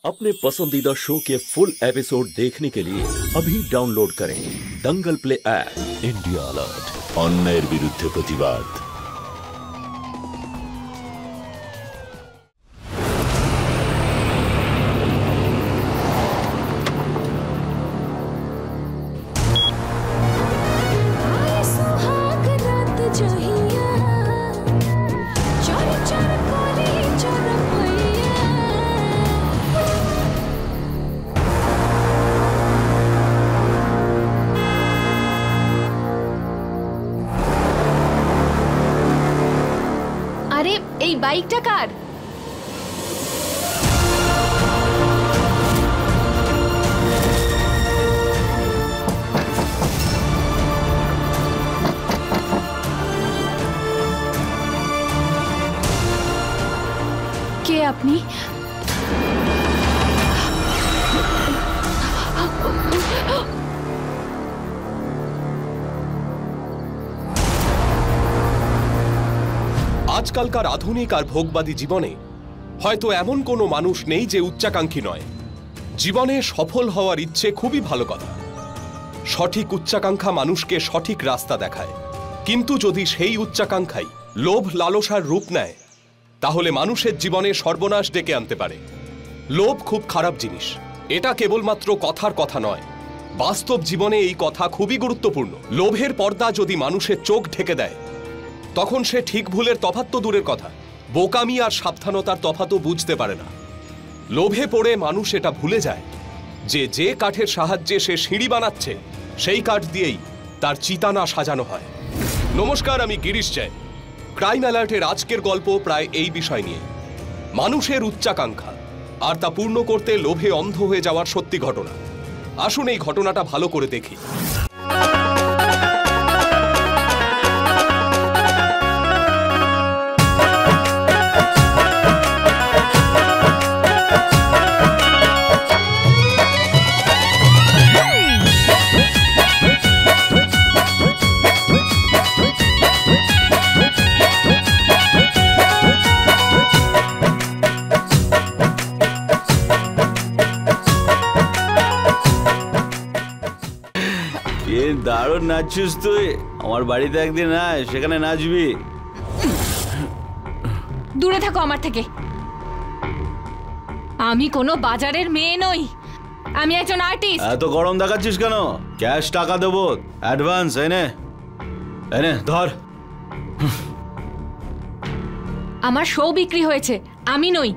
अपने पसंदीदा शो के फुल एपिसोड देखने के लिए अभी डाउनलोड करें Dangal play app. India alert, अन्यायेर बिरुद्धे प्रतिबाद। अरे এই বাইকটা কার? কে আপনি? आजकलकार आधुनिक और भोगबादी जीवने हयतो एमन कोनो मानुष नेই जे उच्चाकांक्षी नय। जीवने सफल हওয়ার इच्छे खूबই भालो कथा। सठिक उच्चाकांक्षा मानुषके सठिक रास्ता देखाय, किन्तु यदि सेई उच्चाकांक्षाई लोभ लालसार रूप नेয় ताहले मानुषेर जीवने सर्वनाश डेके आनते पारे। लोभ खूब खाराप जिनिस, एटा केवलमात्र कथार कथा नय, बास्तव जीवने এই कथा खूबই गुरुत्वपूर्ण। लोभेर पर्दा यदि मानुषेर चोख ढेके देয় तखन से ठीक भूलेर तफात तो दूरेर कथा, बोकामी और साबधानतार तफातो बुझते पारे ना। लोभे पड़े मानुष एटा भूले जाय जे काठेर साहाज्ये से सीढ़ी बानाच्छे सेई काठ दिएई तार चिताना साजानो हय। नमस्कार, आमी गिरीश जैन। क्राइम अलर्टेर आजकेर गल्प प्राय एई विषय निये, मानुषेर उच्चाकांक्षा और ता पूर्ण करते लोभे अंध हये जाওয়ার सत्यि घटना। आसुन एई घटनाटा भालो करे देखी। দারুণ নাচছিস তুই। আমার বাড়িতে একদিন আয়, সেখানে নাচবি। দূরে থাকো আমার থেকে। আমি কোনো বাজারের মেয়ে নই, আমি একজন আর্টিস্ট। এত গরম দেখাচ্ছিস কেন? ক্যাশ টাকা দেবো, অ্যাডভান্স। এনে এনে ধর। আমার শো বিক্রি হয়েছে, আমি নই।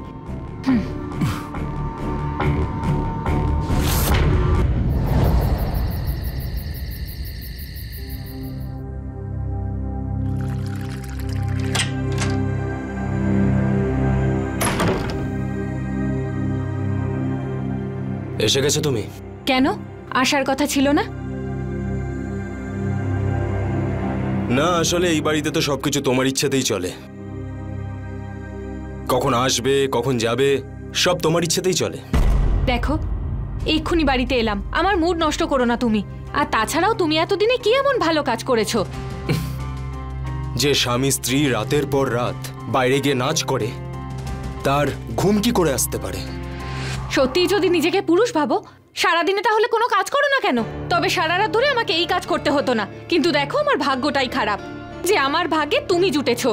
এসে গেছো তুমি? কেন, আসার কথা ছিল না? না, আসলে এই বাড়িতে তো সবকিছু তোমার ইচ্ছেতেই চলে। কখন আসবে, কখন যাবে, সব তোমার ইচ্ছেতেই চলে। দেখো, এক্ষুনি বাড়িতে এলাম, আমার মুড নষ্ট করো না তুমি। আর তাছাড়াও তুমি এতদিনে কি এমন ভালো কাজ করেছো? যে স্বামী স্ত্রী রাতের পর রাত বাইরে গিয়ে নাচ করে, তার ঘুম কি করে আসতে পারে? সত্যি যদি নিজেকে পুরুষ ভাবো, সারাদিনে তাহলে কোনো কাজ করো না কেন? তবে সারা রাত ধরে আমাকে এই কাজ করতে হতো না। কিন্তু দেখো, আমার ভাগ্যটাই খারাপ যে আমার ভাগ্যে তুমি জুটেছো।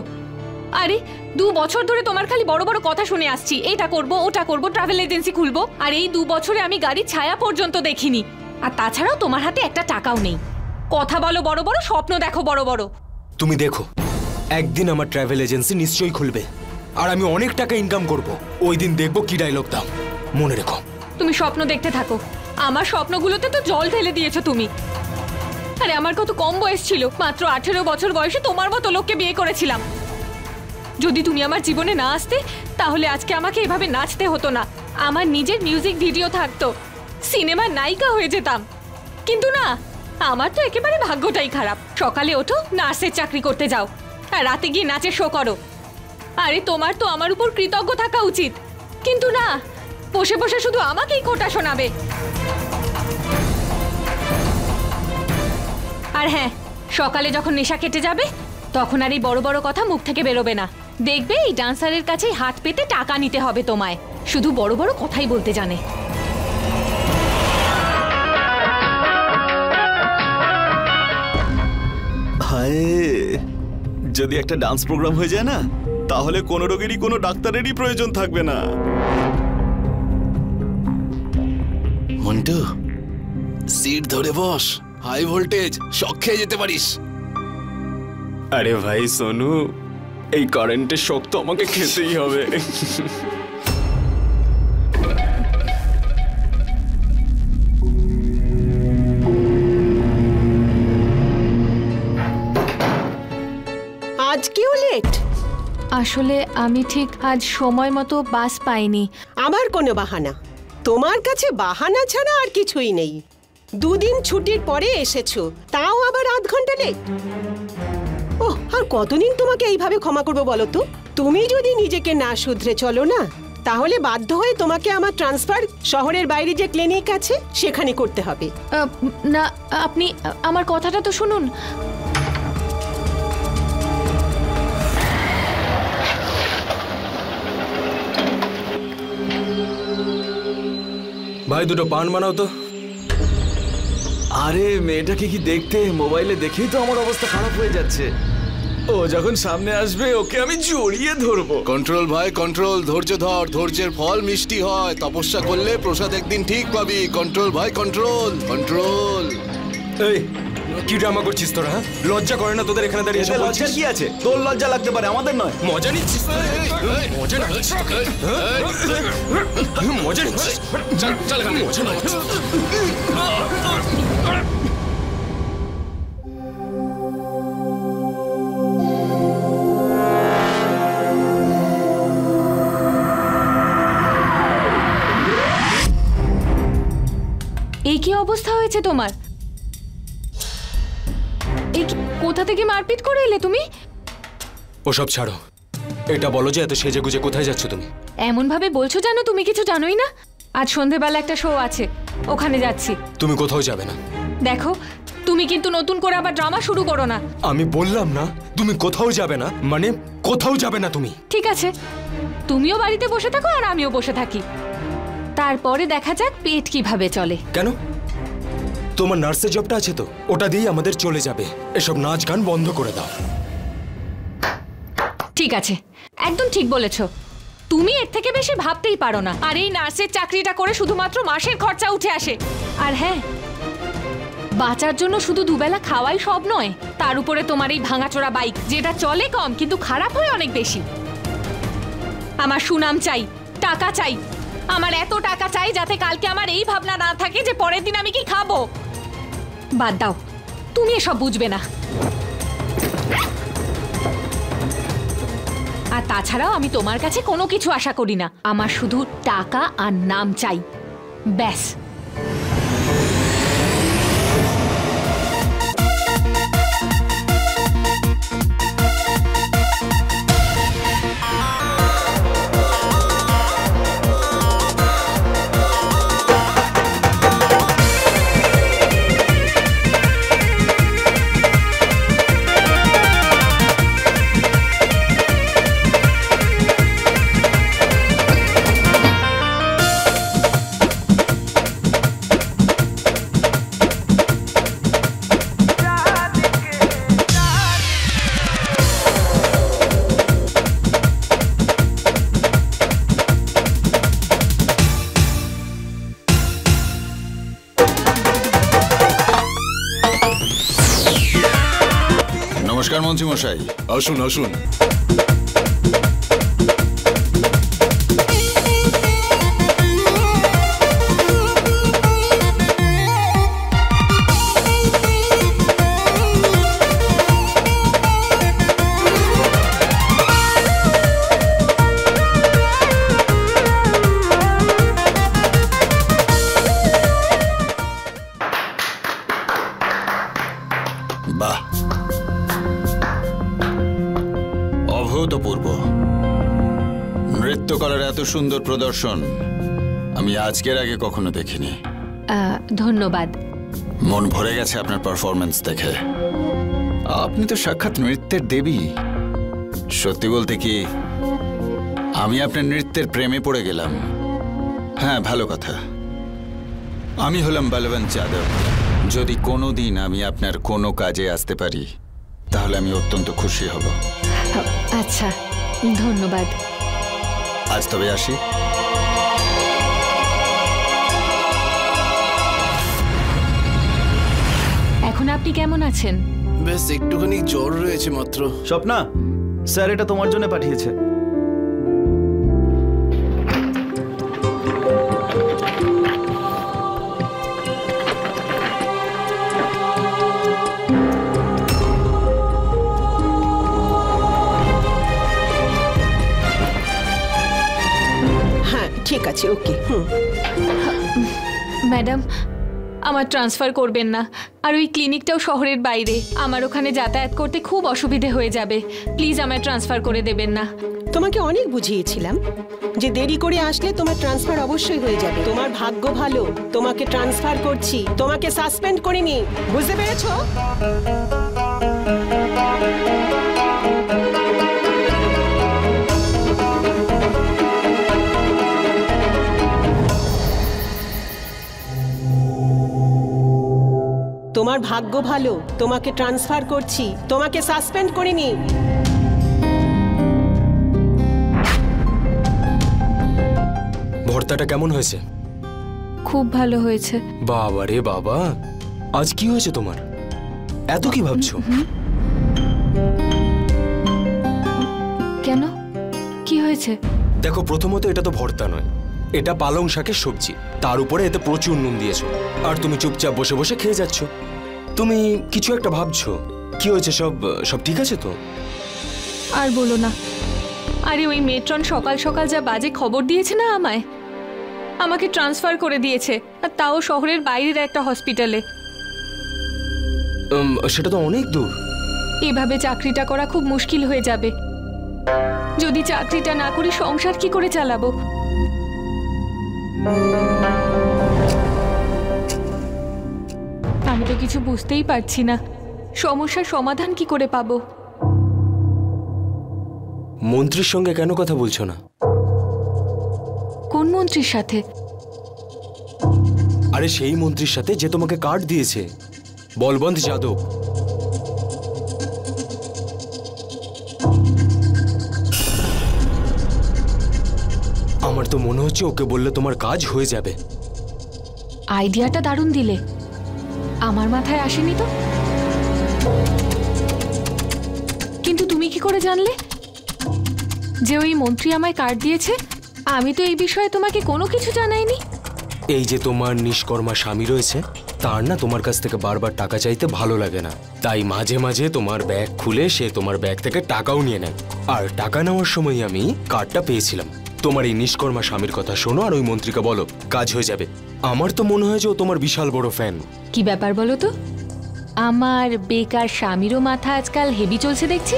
আরে 2 বছর ধরে তোমার খালি বড় বড় কথা শুনে আসছি, এটা করব, ওটা করব, ট্রাভেল এজেন্সি খুলবো। আর এই 2 বছরে আমি গাড়ির ছায়া পর্যন্ত দেখিনি। আর তাছাড়াও তোমার হাতে একটা টাকাও নেই। কথা বলো বড় বড়, স্বপ্ন দেখো বড় বড়। তুমি দেখো, একদিন আমার ট্রাভেল এজেন্সি নিশ্চয়ই খুলবে, আর আমি অনেক টাকা ইনকাম করব। ওই দিন দেখবো কি ডায়লগ দাও, মনে রেখো। তুমি স্বপ্ন দেখতে থাকো, আমার স্বপ্নগুলোতে তো জল ঢেলে দিয়েছো তুমি। আরে আমার কত কম বয়স ছিল, মাত্র 18 বছর বয়সে তোমার মতো লোককে বিয়ে করেছিলাম। যদি তুমি আমার জীবনে না আসতে, তাহলে আজকে আমাকে এভাবে নাচতে হতো না। আমার নিজের মিউজিক ভিডিও থাকতো, সিনেমার নায়িকা হয়ে যেতাম। কিন্তু না, আমার তো একেবারে ভাগ্যটাই খারাপ। সকালে ওঠো, নার্সের চাকরি করতে যাও, আর রাতে গিয়ে নাচের শো করো। আরে তোমার তো আমার উপর কৃতজ্ঞ থাকা উচিত, কিন্তু না, বসে বসে শুধু আমাকেই খোঁটা শোনাবে। আর হ্যাঁ, সকালে যখন নেশা কেটে যাবে তখন আর এই বড় বড় কথা মুখ থেকে বেরোবে না। দেখবে এই ডান্সারের কাছে হাত পেতে টাকা নিতে হবে তোমায়। শুধু বড় বড় কথাই বলতে জানে। হায়, যদি একটা ডান্স প্রোগ্রাম হয়ে যায় না, তাহলে কোনো রোগেরই কোনো ডাক্তারেরই প্রয়োজন থাকবে না। মন্টু, সিট ধরে বস, হাই ভোল্টেজ শক খেয়ে যেতে পারিস। আরে ভাই সোনু, এই কারেন্টের শক তো আমাকে খেতেই হবে। আজকেও লেট? আসলে আমি ঠিক আজ সময় মতো বাস পাইনি। আমার কোনো বাহানা? তোমার কাছে বাহানা ছাড়া আর কিছুই নেই। 2 দিন ছুটির পরে এসেছো, তাও আবার আধ ঘন্টা লেট। ওহ, আর কতদিন তোমাকে এইভাবে ক্ষমা করবো বলো তো? তুমি যদি নিজেকে না শুধরে চলো না, তাহলে বাধ্য হয়ে তোমাকে আমার ট্রান্সফার শহরের বাইরে যে ক্লিনিক আছে সেখানে করতে হবে। না, আপনি আমার কথাটা তো শুনুন। ভাই দুটো পান বানাও তো। আরে মেয়েটাকে কি দেখতে, মোবাইলে দেখেই তো আমার অবস্থা খারাপ হয়ে যাচ্ছে। ও যখন সামনে আসবে ওকে আমি জড়িয়ে ধরবো। কন্ট্রোল ভাই কন্ট্রোল, ধৈর্য ধর, ধৈর্যের ফল মিষ্টি হয়। তপস্যা করলে প্রসাদ একদিন ঠিক পাবি। কন্ট্রোল ভাই কন্ট্রোল, কন্ট্রোল। এই কি ড্রামা করছিস তোরা? হ্যাঁ, লজ্জা করে না তোদের এখানে দাঁড়িয়ে? লজ্জা কি আছে? তোর লজ্জা লাগতে পারে, আমাদের নয়। মজা নিচ্ছিস? মজা নিচ্ছিস? মজা নিচ্ছিস? চল মজা নিচ্ছিস? এই কি অবস্থা হয়েছে তোমার? এই কোথা থেকে মারপিট করে এলে তুমি? ওসব ছাড়ো, এটা বলো যে এত সেজে গুজে কোথায় যাচ্ছ তুমি? এমন ভাবে বলছো জানো তুমি কিছু জানোই না। আজ সন্ধেবেলা একটা শো আছে, ওখানে যাচ্ছি। তুমি কোথাও যাবে না। দেখো, তুমি কিন্তু নতুন করে আবার ড্রামা শুরু করো না। আমি বললাম না তুমি কোথাও যাবে না, মানে কোথাও যাবে না তুমি। ঠিক আছে, তুমিও বাড়িতে বসে থাকো আর আমিও বসে থাকি, তারপরে দেখা যাক পেট কিভাবে চলে। কেন? তোমার নার্সের জবটা আছে তো, ওটা দিয়ে আমাদের চলে যাবে। এসব নাচ গান বন্ধ করে দাও। ঠিক আছে, একদম ঠিক বলেছো। তুমি এর থেকে বেশি ভাবতেই পারো না। আর এই নার্সের চাকরিটা করে শুধুমাত্র মাসের খরচা উঠে আসে। আর হ্যাঁ, বাঁচার জন্য শুধু দুবেলা খাওয়াই সব নয়, তার উপরে তোমার এই ভাঙাচোরা বাইক, যেটা চলে কম কিন্তু খারাপ হয় অনেক বেশি। আমার সুনাম চাই, টাকা চাই। আমার এত টাকা চাই যাতে কালকে আমার এই ভাবনা না থাকে যে পরের দিন আমি কি খাবো। বাদ দাও, তুমি এসব বুঝবে না। আর তাছাড়াও আমি তোমার কাছে কোনো কিছু আশা করি না। আমার শুধু টাকা আর নাম চাই, ব্যাস। নমস্কার মন্ত্রী মশাই, আসুন আসুন। বাহ, অভূতপূর্ব। নৃত্যকলার এত সুন্দর প্রদর্শন আমি আজকের আগে কখনো দেখিনি। ধন্যবাদ। মন ভরে গেছে আপনার পারফরমেন্স দেখে। আপনি তো সাক্ষাৎ নৃত্যের দেবী। সত্যি বলতে কি, আমি আপনার নৃত্যের প্রেমে পড়ে গেলাম। হ্যাঁ, ভালো কথা। আমি হলাম বলবন্ত যাদব। যদি কোনো দিন আমি আপনার কোনো কাজে আসতে পারি তাহলে আমি অত্যন্ত খুশি হব। আচ্ছা, ধন্যবাদ। আজ তবে আসি। এখন আপনি কেমন আছেন? বেশ একটুখানি জ্বর রয়েছে মাত্র। স্বপ্না, স্যার এটা তোমার জন্য পাঠিয়েছে। হ্যাঁ ঠিক আছে, ওকে। ম্যাডাম, আমার ট্রান্সফার করবেন না। আর ওই ক্লিনিকটাও শহরের বাইরে, আমার ওখানে যাতায়াত করতে খুব অসুবিধে হয়ে যাবে। প্লিজ আমায় ট্রান্সফার করে দেবেন না। তোমাকে অনেক বুঝিয়েছিলাম যে দেরি করে আসলে তোমার ট্রান্সফার অবশ্যই হয়ে যাবে। তোমার ভাগ্য ভালো, তোমাকে ট্রান্সফার করছি, তোমাকে সাসপেন্ড করিনি। বুঝতে পেরেছো? তোমার ভাগ্য ভালো, তোমাকে ট্রান্সফার করছি, তোমাকে সাসপেন্ড করিনি। ভর্তাটা কেমন হয়েছে? খুব ভালো হয়েছে। বাবা রে বাবা, আজ কি হয়েছে তোমার? এত কি ভাবছো? কেন, কি হয়েছে? দেখো, প্রথমত এটা তো ভর্তা নয়, এটা পালং শাকের সবজি। তার উপরে এতে প্রচুর নুন দিয়েছো, আর তুমি চুপচাপ বসে বসে খেয়ে যাচ্ছ। তুমি কিছু একটা ভাবছো। কি হয়েছে? সব ঠিক আছে তো? আর বলো না। আরে ওই মেট্রন সকাল সকাল যা বাজে খবর দিয়েছে না আমায়, আমাকে ট্রান্সফার করে দিয়েছে, আর তাও শহরের বাইরের একটা হসপিটালে। সেটা তো অনেক দূর। এভাবে চাকরিটা করা খুব মুশকিল হয়ে যাবে। যদি চাকরিটা না করি সংসার কি করে চালাবো? আমি তো কিছু বুঝতেই পারছি না, সমস্যার সমাধান কি করে পাবো। মন্ত্রীর সঙ্গে কেন কথা বলছো না? কোন মন্ত্রীর সাথে? আরে সেই মন্ত্রীর সাথে যে তোমাকে কার্ড দিয়েছে, বলবন্ত যাদব। আমার তো মনে হচ্ছে ওকে বললে তোমার কাজ হয়ে যাবে। আইডিয়াটা দারুণ দিলে, আমার মাথায় আসেনি তো। কিন্তু তুমি কি করে জানলে যে ওই মন্ত্রী আমায় কার্ড দিয়েছে? আমি তো এই বিষয়ে তোমাকে কোনো কিছু জানাইনি। এই যে তোমার নিষ্কর্মা স্বামী রয়েছে, তার না তোমার কাছ থেকে বারবার টাকা চাইতে ভালো লাগে না, তাই মাঝে মাঝে তোমার ব্যাগ খুলে সে তোমার ব্যাগ থেকে টাকাও নিয়ে নেয়। আর টাকা নেওয়ার সময় আমি কার্ডটা পেয়েছিলাম। তোমার এই নিষ্কর্মা স্বামীর কথা শোনো আর ওই মন্ত্রীকে বলো কাজ হয়ে যাবে। আমার তো মনে হয় যে ও তোমার বিশাল বড় ফ্যান। কি ব্যাপার বলো তো? আমার বেকার স্বামীরও মাথা আজকাল হেভি চলছে দেখছি।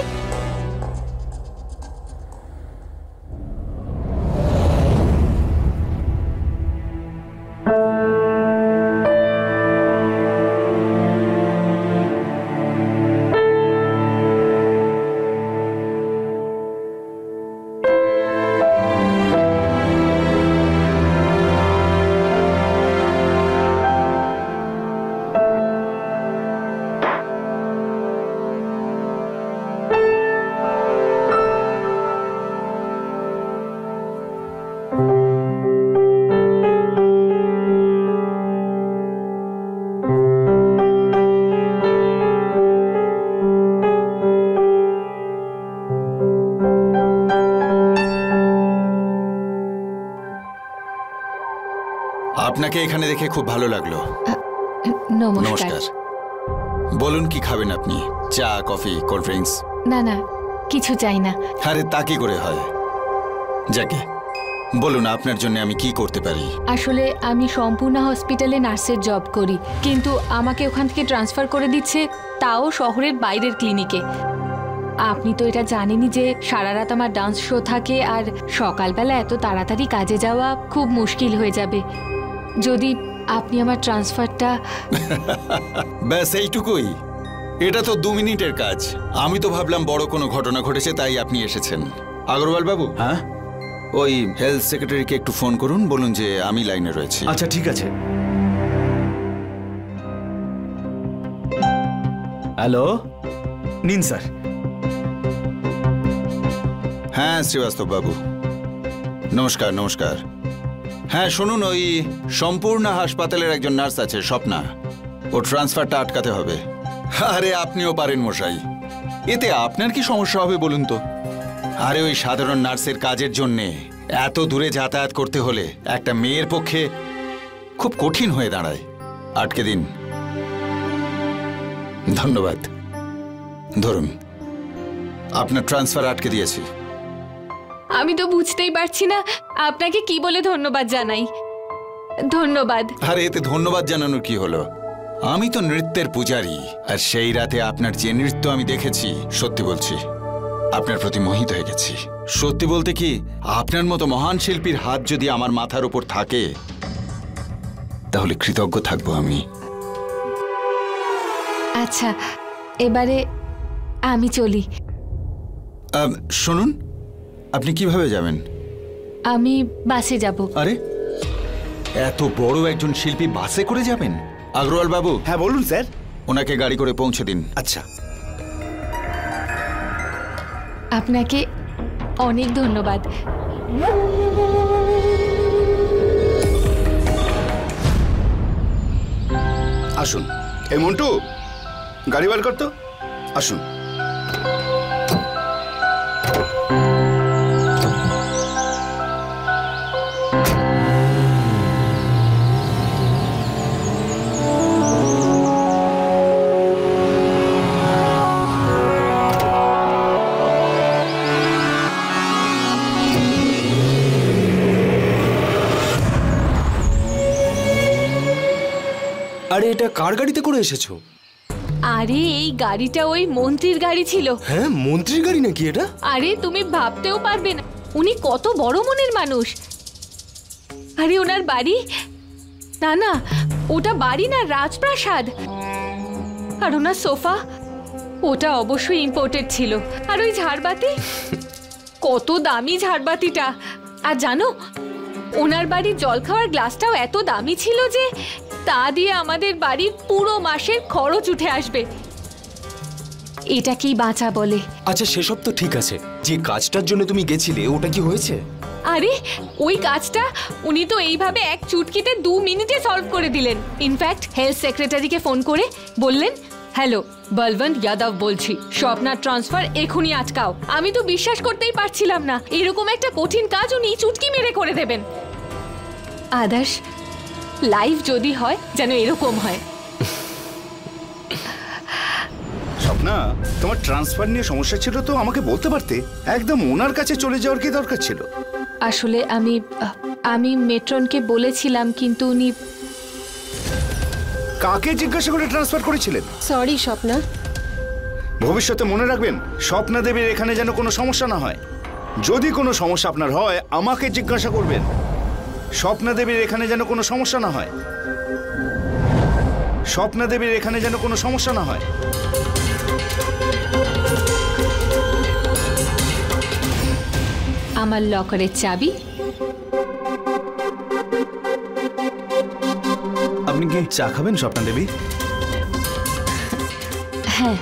আপনাকে এখানে দেখে খুব ভালো লাগলো। নমস্কার। বলুন কি খাবেন আপনি? চা, কফি, কোল্ড ড্রিঙ্কস? না না, কিছু চাই না। আরে তা কি করে হয়? যাকে বলুন আপনার জন্য আমি কি করতে পারি? আসলে আমি সম্পূর্ণ হসপিটালে নার্সের জব করি, কিন্তু আমাকে ওখান থেকে ট্রান্সফার করে দিচ্ছে, তাও শহরের বাইরের ক্লিনিকে। আপনি তো এটা জানেনই যে সারা রাত আমার ডান্স শো থাকে, আর সকালবেলা এত তাড়াতাড়ি কাজে যাওয়া খুব মুশকিল হয়ে যাবে। যদি আপনি আমার ট্রান্সফারটা... ব্যাস এইটুকুই? এটা তো 2 মিনিটের কাজ। আমি তো ভাবলাম বড় কোনো ঘটনা ঘটেছে তাই আপনি এসেছেন। আগরওয়াল বাবু, হ্যাঁ, ওই হেলথ সেক্রেটারিকে একটু ফোন করুন, বলুন যে আমি লাইনে রয়েছি। আচ্ছা ঠিক আছে। হ্যালো, নিন স্যার। হ্যাঁ শ্রীবাস্তব বাবু, নমস্কার নমস্কার। হ্যাঁ শুনুন, ওই সম্পূর্ণ হাসপাতালের একজন নার্স আছে স্বপ্না, ও ট্রান্সফারটা আটকাতে হবে। আরে আপনিও পারেন মশাই, এতে আপনার কি সমস্যা হবে বলুন তো? আরে ওই সাধারণ নার্সের কাজের জন্যে এত দূরে যাতায়াত করতে হলে একটা মেয়ের পক্ষে খুব কঠিন হয়ে দাঁড়ায়। আটকে দিন। ধন্যবাদ। ধরুন, আপনার ট্রান্সফার আটকে দিয়েছি। আমি তো বুঝতেই পারছি না আপনাকে কি বলে ধন্যবাদ জানাই। ধন্যবাদ। আরে এতে ধন্যবাদ জানানোর কি হলো? আমি তো নৃত্যের পূজারী, আর সেই রাতে আপনার যে নৃত্য আমি দেখেছি, সত্যি বলছি আপনার প্রতি মোহিত হয়ে গেছি। সত্যি বলতে কি, আপনার মতো মহান শিল্পীর হাত যদি আমার মাথার উপর থাকে তাহলে কৃতজ্ঞ থাকবো আমি। আচ্ছা, এবারে আমি চলি। শুনুন, আপনি কিভাবে যাবেন? আমি বাসে যাব। আরে এত বড় একজন শিল্পী বাসে করে যাবেন? আগরওয়াল বাবু। হ্যাঁ বলুন স্যার। ওনাকে গাড়ি করে পৌঁছে দিন। আচ্ছা। আপনাকে অনেক ধন্যবাদ। আসুন। এই মন্টু, গাড়ি বার করতো। আসুন। আরে এটা কার গাড়িতে করে এসেছো? আরে এই গাড়িটা ওই মন্ত্রীর গাড়ি ছিল। হ্যাঁ, মন্ত্রীর গাড়ি নাকি এটা? আরে তুমি ভাবতেও পারবে না উনি কত বড় মনের মানুষ। আরে ওনার বাড়ি, না না ওটা বাড়ি না, রাজপ্রাসাদ। আর ওনার সোফা, ওটা অবশ্যই ইম্পোর্টেড ছিল। আর ওই ঝাড়বাতি, কত দামি ঝাড়বাতিটা। আর জানো, ওনার বাড়ির জল খাওয়ার গ্লাসটাও এত দামি ছিল যে তা দিয়ে আমাদের বাড়ির পুরো মাসের খরচ উঠে আসবে। এটা কি বাঁচা বলে? আচ্ছা সেসব তো ঠিক আছে, যে কাজটার জন্য তুমি গেছিলে ওটা কি হয়েছে? আরে ওই কাজটা উনি তো এইভাবে এক চুটকিতে 2 মিনিটে সলভ করে দিলেন। ইনফ্যাক্ট হেলথ সেক্রেটারিকে ফোন করে বললেন, হ্যালো বলবন্ত যাদব বলছি, স্বপ্নার ট্রান্সফার এখনই আটকাও। আমি তো বিশ্বাস করতেই পারছিলাম না এরকম একটা কঠিন কাজ উনি চুটকি মেরে করে দেবেন। আদর্শ লাইফ যদি হয় যেন এরকম হয়। স্বপ্না, তোমার ট্রান্সফার নিয়ে সমস্যা ছিল তো আমাকে বলতে পারতে। একদম ওনার কাছে চলে যাওয়ার কি দরকার ছিল? আসলে আমি মেট্রনকে বলেছিলাম, কিন্তু উনি। কাকে জিজ্ঞাসা করে ট্রান্সফার করেছিলেন? সরি স্বপ্না। ভবিষ্যতে মনে রাখবেন, স্বপ্না দেবীর এখানে যেন কোনো সমস্যা না হয়। যদি কোনো সমস্যা আপনার হয় আমাকে জিজ্ঞাসা করবেন। স্বপ্না দেবীর এখানে যেন কোনো সমস্যা না হয়। স্বপ্না দেবীর এখানে যেন কোনো সমস্যা না হয়। আমার লকারের চাবি। আপনি কি চা খাবেন স্বপ্না দেবী? হ্যাঁ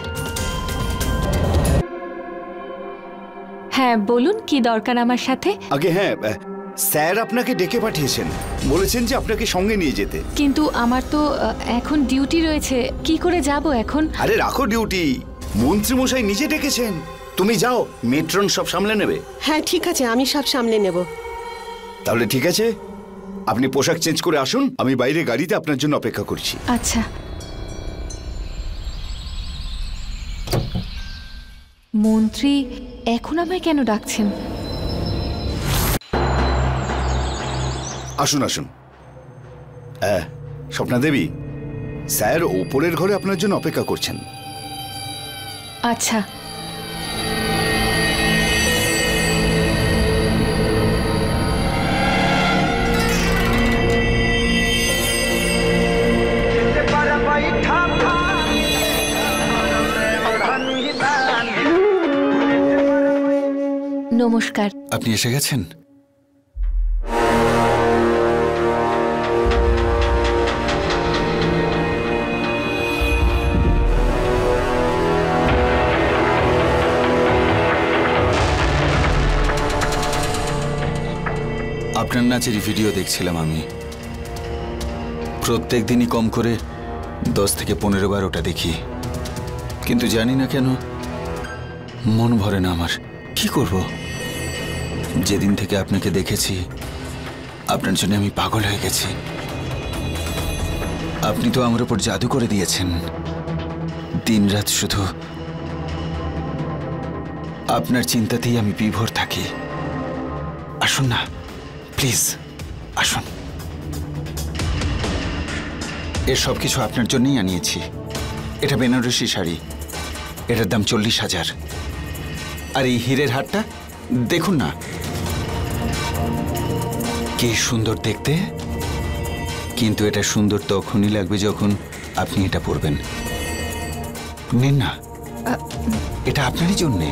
হ্যাঁ, বলুন কি দরকার আমার সাথে? আগে হ্যাঁ, স্যার আপনাকে ডেকে পাঠিয়েছেন, বলেছেন যে আপনাকে সঙ্গে নিয়ে যেতে। কিন্তু আমার তো এখন ডিউটি রয়েছে, কি করে যাব এখন? আরে রাখো ডিউটি, মন্ত্রী মশাই নিজে ডেকেছেন। তুমি যাও, মেট্রন সব সামলে নেবে। হ্যাঁ ঠিক আছে, আমি সব সামলে নেব। তাহলে ঠিক আছে, আপনি পোশাক চেঞ্জ করে আসুন, আমি বাইরে গাড়িতে আপনার জন্য অপেক্ষা করছি। আচ্ছা। মন্ত্রী এখন আমায় কেন ডাকছেন? আসুন আসুন। হ্যাঁ স্বপ্না দেবী, স্যার ওপরের ঘরে আপনার জন্য অপেক্ষা করছেন। আচ্ছা। নমস্কার। আপনি এসে গেছেন? আপনার নাচের ভিডিও দেখছিলাম আমি। প্রত্যেক দিনই কম করে 10 থেকে 15 বার ওটা দেখি, কিন্তু জানি না কেন মন ভরে না আমার। কি করব? যেদিন থেকে আপনাকে দেখেছি আপনার জন্য আমি পাগল হয়ে গেছি। আপনি তো আমার উপর জাদু করে দিয়েছেন। দিনরাত শুধু আপনার চিন্তাতেই আমি বিভোর থাকি। আসুন না প্লিজ, আসুন। এর সব কিছু আপনার জন্যই আনিয়েছি। এটা বেনারসি শাড়ি, এটার দাম 40,000। আর এই হীরের হারটা দেখুন না, কি সুন্দর দেখতে। কিন্তু এটা সুন্দর তখনই লাগবে যখন আপনি এটা পরবেন। নিন না, এটা আপনারই জন্যে।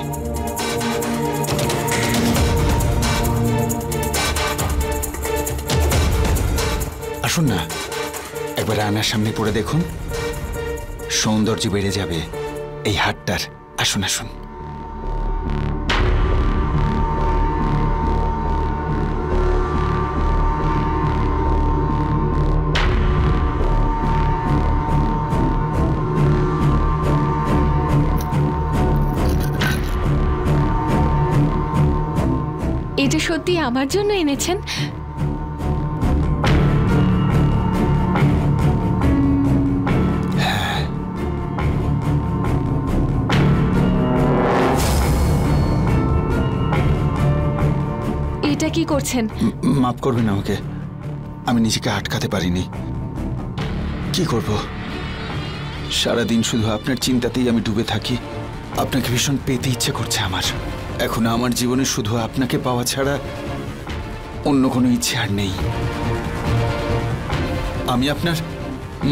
আসুন না, একবার আয়নার সামনে পড়ে দেখুন, সৌন্দর্য বেড়ে যাবে এই হারটার। আসুন আসুন। এটা সত্যি আমার জন্য এনেছেন? এটা কি করছেন? মাফ করবেন আমাকে, আমি নিজেকে আটকাতে পারিনি। কি করব, সারাদিন শুধু আপনার চিন্তাতেই আমি ডুবে থাকি। আপনাকে ভীষণ পেতে ইচ্ছে করছে আমার। এখন আমার জীবনে শুধু আপনাকে পাওয়া ছাড়া অন্য কোনো ইচ্ছে আর নেই। আমি আপনার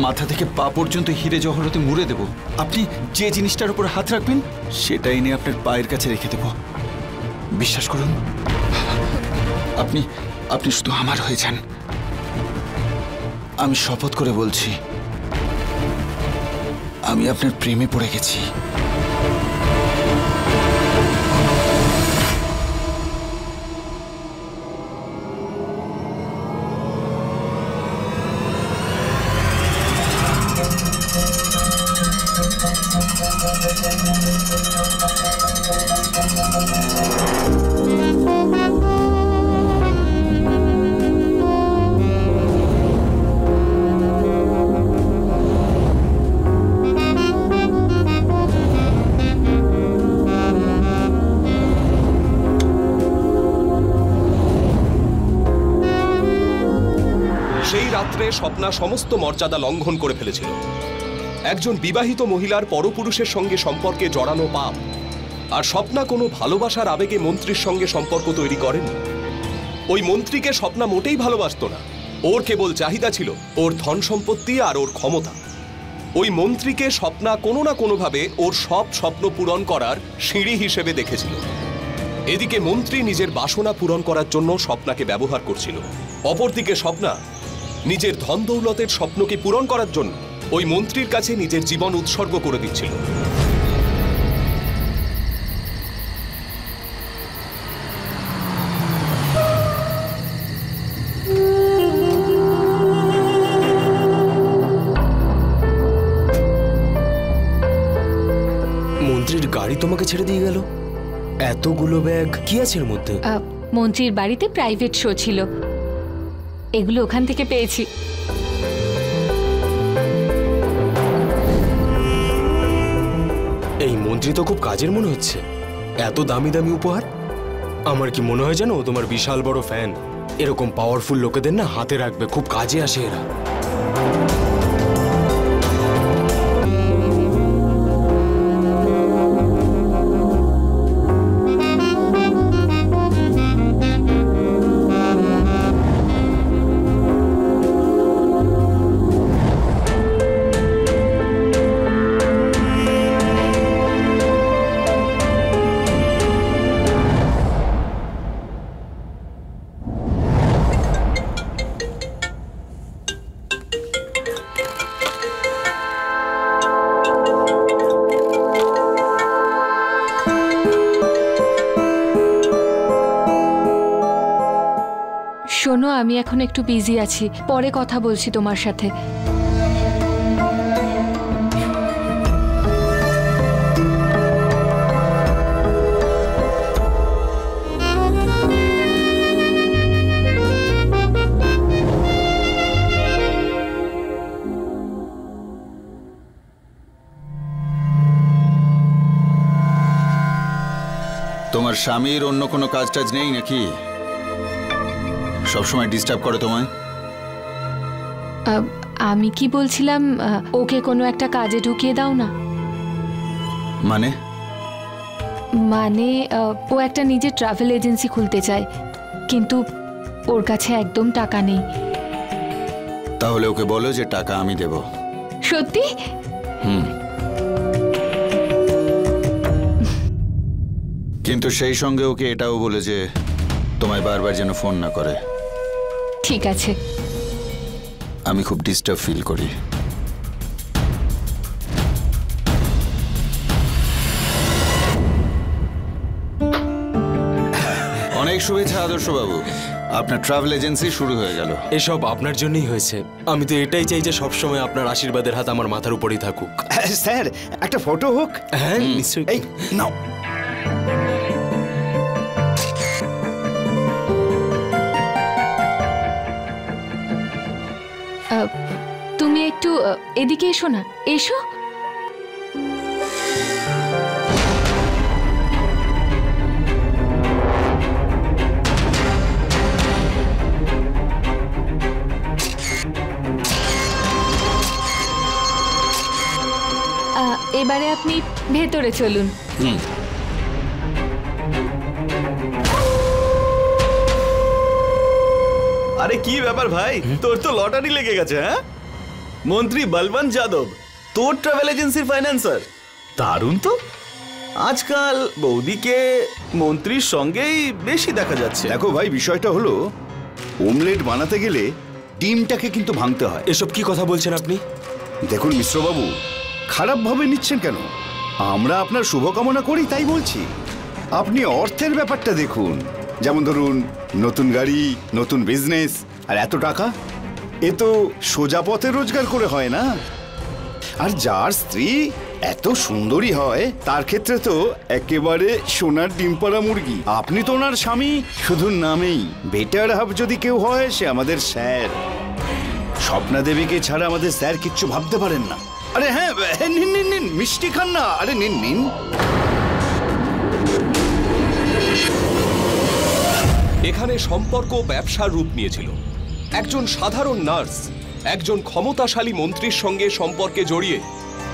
মাথা থেকে পা পর্যন্ত হিরে জহরতে মুড়ে দেব। আপনি যে জিনিসটার উপর হাত রাখবেন সেটা এনে আপনার পায়ের কাছে রেখে দেব। বিশ্বাস করুন, আপনি আপনি শুধু আমার হয়ে যান। আমি শপথ করে বলছি, আমি আপনার প্রেমে পড়ে গেছি। স্বপ্না সমস্ত মর্যাদা লঙ্ঘন করে ফেলেছিল। একজন বিবাহিত মহিলার পরপুরুষের সঙ্গে সম্পর্কে জড়ানো পাপ। আর স্বপ্না কোনো ভালোবাসার আবেগে মন্ত্রীর সঙ্গে সম্পর্ক তৈরি করেনি। ওই মন্ত্রীকে স্বপ্না মোটেই ভালোবাসতো না। ওর কেবল চাহিদা ছিল ওর ধন সম্পত্তি আর ওর ক্ষমতা। ওই মন্ত্রীকে স্বপ্না কোনো না কোনোভাবে ওর সব স্বপ্ন পূরণ করার সিঁড়ি হিসেবে দেখেছিল। এদিকে মন্ত্রী নিজের বাসনা পূরণ করার জন্য স্বপ্নাকে ব্যবহার করছিল। অপরদিকে স্বপ্না নিজের ধন দৌলতের স্বপ্নকে পূরণ করার জন্য ওই মন্ত্রীর কাছে নিজের জীবন উৎসর্গ করে দিচ্ছিল। মন্ত্রীর গাড়ি তোমাকে ছেড়ে দিয়ে গেল? এতগুলো ব্যাগ কি আছে এর মধ্যে? মন্ত্রীর বাড়িতে প্রাইভেট শো ছিল, এগুলো ওখান থেকে পেয়েছি। এই মন্ত্রী তো খুব কাজের মনে হচ্ছে। এত দামি দামি উপহার। আমার কি মনে হয় জানো, তোমার বিশাল বড় ফ্যান। এরকম পাওয়ারফুল লোকেদের না হাতে রাখবে, খুব কাজে আসে এরা। আমি এখন একটু বিজি আছি, পরে কথা বলছি তোমার সাথে। তোমার স্বামীর অন্য কোনো কাজ টাজ নেই নাকি? সবসময় ডিস্টার্ব করে তোমায়? আমি কি বলছিলাম, ওকে কোনো একটা কাজে ঢুকিয়ে দাও না। মানে? মানে ও একটা নিজের ট্রাভেল এজেন্সি খুলতে চায়, কিন্তু ওর কাছে একদম টাকা নেই। তাহলে ওকে বলো যে টাকা আমি দেব। সত্যি? কিন্তু সেই সঙ্গে ওকে এটাও বলে যে তোমায় বারবার যেন ফোন না করে। ঠিক আছে। আমি খুব ডিস্টার্ব ফিল করি। অনেক শুভেচ্ছা আদর্শবাবু, আপনার ট্রাভেল এজেন্সি শুরু হয়ে গেল। এসব আপনার জন্যই হয়েছে। আমি তো এটাই চাই যে সবসময় আপনার আশীর্বাদের হাত আমার মাথার উপরেই থাকুক। স্যার, একটা ফটো হোক। হ্যাঁ নিশ্চয়ই। এই নাও। তুমি একটু এদিকে এসো না, এসো। এবারে আপনি ভেতরে চলুন। আরে কি ব্যাপার ভাই, তোর তো লটারি লেগে গেছে। হ্যাঁ, মন্ত্রী বলবন্ত যাদব তোর ট্রাভেল এজেন্সির ফাইন্যান্সার। দারুণ তো। আজকাল বৌদিকে মন্ত্রীর সঙ্গেই বেশি দেখা যাচ্ছে। দেখো ভাই, বিষয়টা হলো ওমলেট বানাতে গেলে ডিমটাকে কিন্তু ভাঙতে হয়। এসব কি কথা বলছেন আপনি? দেখুন মিশ্রবাবু, খারাপভাবে নিচ্ছেন কেন? আমরা আপনার শুভকামনা করি তাই বলছি। আপনি অর্থের ব্যাপারটা দেখুন। যেমন ধরুন, নতুন গাড়ি, নতুন বিজনেস, আর এত টাকা, এ তো সোজা পথে রোজগার করে হয় না। আর যার স্ত্রী এত সুন্দরী হয় তার ক্ষেত্রে তো একেবারে সোনার ডিম পাড়া মুরগি। আপনি তো ওনার স্বামী শুধু নামেই। বেটার হাফ যদি কেউ হয় সে আমাদের স্যার। স্বপ্না দেবীকে ছাড়া আমাদের স্যার কিচ্ছু ভাবতে পারেন না। আরে হ্যাঁ, নিন নিন নিন, মিষ্টি খান না। আরে নিন নিন। এখানে সম্পর্ক ব্যবসার রূপ নিয়েছিল। একজন সাধারণ নার্স একজন ক্ষমতাশালী মন্ত্রীর সঙ্গে সম্পর্কে জড়িয়ে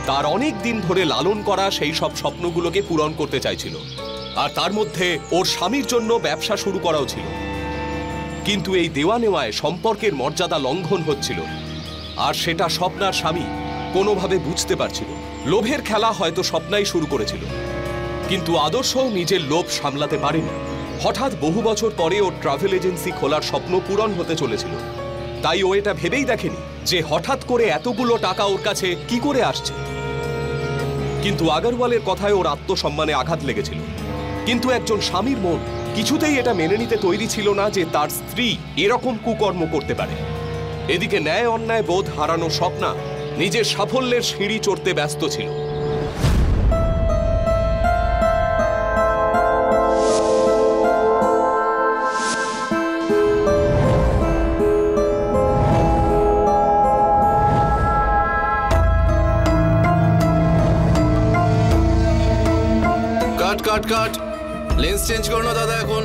তার অনেক দিন ধরে লালন করা সেই সব স্বপ্নগুলোকে পূরণ করতে চাইছিল। আর তার মধ্যে ওর স্বামীর জন্য ব্যবসা শুরু করাও ছিল। কিন্তু এই দেওয়া নেওয়ায় সম্পর্কের মর্যাদা লঙ্ঘন হচ্ছিল, আর সেটা স্বপ্নার স্বামী কোনোভাবে বুঝতে পারছিল। লোভের খেলা হয়তো স্বপ্নাই শুরু করেছিল, কিন্তু আদর্শও নিজের লোভ সামলাতে পারেনি। হঠাৎ বহু বছর পরে ওর ট্রাভেল এজেন্সি খোলার স্বপ্ন পূরণ হতে চলেছিল। তাই ও এটা ভেবেই দেখেনি যে হঠাৎ করে এতগুলো টাকা ওর কাছে কি করে আসছে। কিন্তু আগরওয়ালের কথায় ওর আত্মসম্মানে আঘাত লেগেছিল। কিন্তু একজন স্বামীর মন কিছুতেই এটা মেনে নিতে তৈরি ছিল না যে তার স্ত্রী এরকম কুকর্ম করতে পারে। এদিকে ন্যায় অন্যায় বোধ হারানো স্বপ্না নিজের সাফল্যের সিঁড়ি চড়তে ব্যস্ত ছিল। কাট কাট কাট, লেন্স চেঞ্জ করো না দাদা। এখন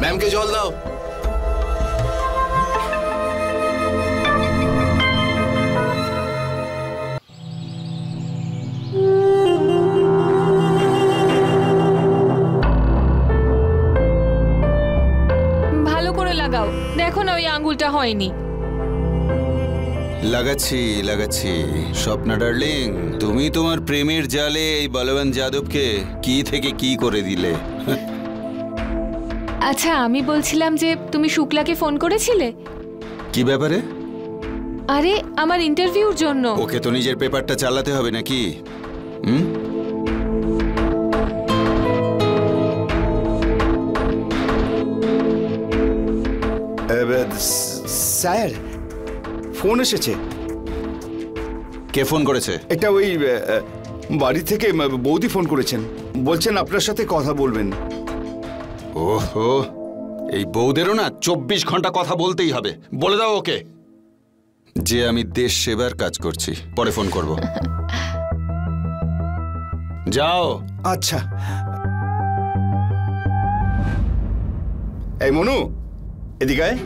ম্যামকে জল দাও। ভালো করে লাগাও, দেখো না ওই আঙ্গুলটা হয়নি। লাগাচ্ছি লাগাচ্ছি। স্বপ্না ডার্লিং, তুমি তোমার প্রেমের জালে এই বলবন্ত যাদবকে কি থেকে কি করে দিলে। আচ্ছা, আমি বলছিলাম যে তুমি শুক্লাকে ফোন করেছিলে? কি ব্যাপারে? আরে আমার ইন্টারভিউর জন্য। ওকে তো নিজের পেপারটা চালাতে হবে নাকি? স্যার ফোন এসেছে। কে ফোন করেছে? এটা ওই বাড়ি থেকে বৌদি ফোন করেছেন, বলছেন আপনার সাথে কথা বলবেন। ওহো, এই বৌদেরও না 24 ঘন্টা কথা বলতেই হবে। বলে দাও ওকে যে আমি দেশ সেবার কাজ করছি, পরে ফোন করব। যাও। আচ্ছা। এই মনু, এদিকে আয়।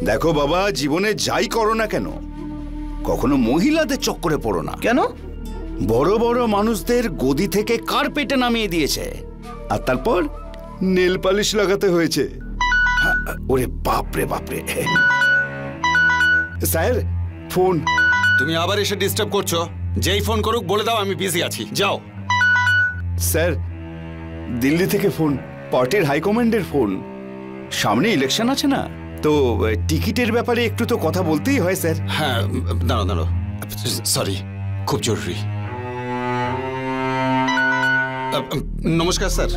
দেখো বাবা, জীবনে যাই করো না কেন, কখনো মহিলাদের চক্করে পড়ো না। কেন? বড় বড় মানুষদের গদি থেকে কার্পেটে নামিয়ে দিয়েছে, আর তারপর নেল পালিশ লাগাতে হয়েছে। ওরে বাপরে বাপরে। Sir phone. তুমি আবার এসে ডিস্টার্ব করছো। যেই ফোন করুক বলে দাও আমি বিজি আছি। যাও। স্যার দিল্লি থেকে ফোন, পার্টির হাইকমান্ডের ফোন। সামনে ইলেকশন আছে না, তো টিকিটের ব্যাপারে একটু তো কথা বলতেই হয় স্যার। হ্যাঁ, দাঁড়ো দাঁড়ো, সরি, খুব জরুরি। নমস্কার স্যার।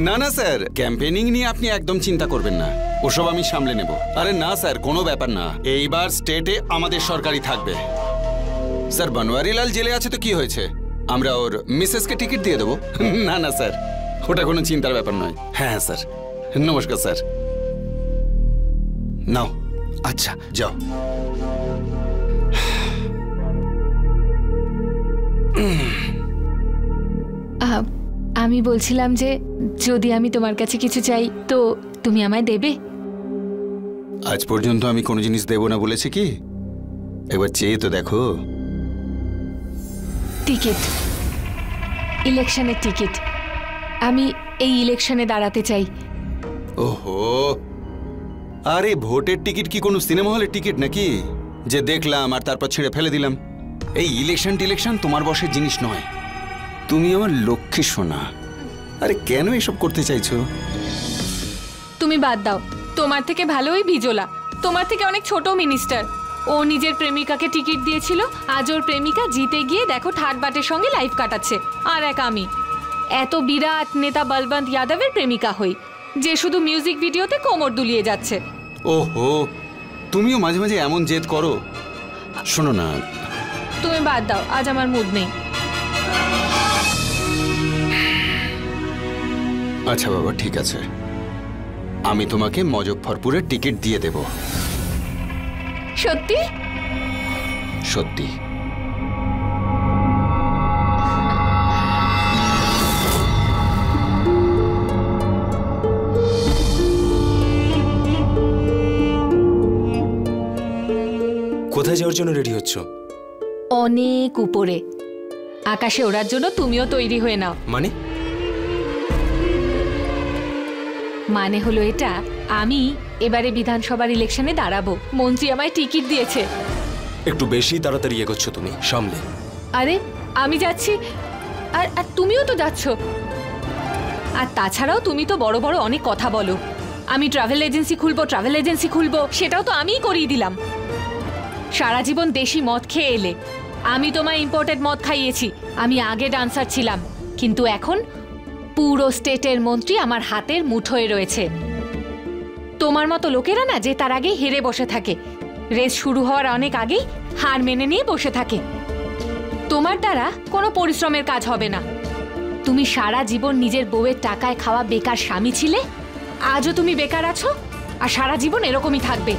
না না স্যার, ক্যাম্পেনিং নিয়ে আপনি একদম চিন্তা করবেন না, ওসব আমি সামলে নেব। আরে না স্যার, কোনো ব্যাপার না। এইবার স্টেটে আমাদের সরকারই থাকবে। স্যার বনওয়ারিলাল জেলে আছে তো কি হয়েছে, আমরা ওর মিসেসকে টিকিট দিয়ে দেবো। না না স্যার, ওটা কোনো চিন্তার ব্যাপার নয়। হ্যাঁ স্যার, নমস্কার স্যার। নাও। আচ্ছা যাও। আমি বলছিলাম যে যদি আমি তোমার কাছে কিছু চাই তো তুমি আমায় দেবে? আজ পর্যন্ত আমি কোনো জিনিস দেব না বলেছি কি? একবার চেয়ে তো দেখো। টিকিট, ইলেকশনের টিকিট। আমি এই ইলেকশনে দাঁড়াতে চাই। ওহো, আরে ভোটের টিকিট কি কোনো সিনেমা হলের টিকিট নাকি যে দেখলাম আর তারপর ছেড়ে ফেলে দিলাম? এই ইলেকশন তোমার বসের জিনিস নয়। তুমি আমার লক্ষ্মী সোনা। আরে কেন এসব করতে চাইছো? তুমি বাদ দাও, তোমার থেকে ভালো ওই বিজোলা, তোমার থেকে অনেক ছোট মিনিস্টার। ও নিজের প্রেমিকাকে টিকিট দিয়েছিল, আজ ওর প্রেমিকা জিতে গিয়ে দেখো ঠাট বাটের সঙ্গে লাইফ কাটাচ্ছে। আর এক আমি এত বিরাট নেতা বলবন্ত যাদবের প্রেমিকা হই, যে শুধু মিউজিক ভিডিওতে কোমর দুলিয়ে যাচ্ছে। ওহো, তুমিও মাঝে মাঝে এমন জেদ করো। শোনো না, তুমি বাদ দাও, আজ আমার মুড নেই। আচ্ছা বাবা, ঠিক আছে, আমি তোমাকে মজফ্ফরপুরের টিকিট দিয়ে দেব। সত্যি? সত্যি। কোথায় যাওয়ার জন্য রেডি হচ্ছ? অনেক উপরে, আকাশে ওড়ার জন্য তুমিও তৈরি হয়ে নাও। মানে হলো এটা, আমি এবারে বিধানসভার ইলেকশনে দাঁড়াবো। মন্ত্রী আমায় টিকিট দিয়েছে। একটু বেশি তাড়াতাড়ি এগোচ্ছ তুমি, সামলে। আরে আমি যাচ্ছি, আর তুমিও তো যাচ্ছ। আর তাছাড়াও তুমি তো বড় বড় অনেক কথা বলো, আমি ট্রাভেল এজেন্সি খুলবো, সেটাও তো আমিই করিয়ে দিলাম। সারা জীবন দেশি মদ খেয়ে এলে, আমি তোমায় ইম্পোর্টেড মদ খাইয়েছি। আমি আগে ডান্সার ছিলাম, কিন্তু এখন পুরো স্টেটের মন্ত্রী আমার হাতের মুঠোয় রয়েছে। তোমার মতো লোকেরা না যে তার আগে হেরে বসে থাকে, রেস শুরু হওয়ার অনেক আগেই হার মেনে নিয়ে বসে থাকে। তোমার দ্বারা কোনো পরিশ্রমের কাজ হবে না। তুমি সারা জীবন নিজের বউয়ের টাকায় খাওয়া বেকার স্বামী ছিলে, আজও তুমি বেকার আছো, আর সারা জীবন এরকমই থাকবে।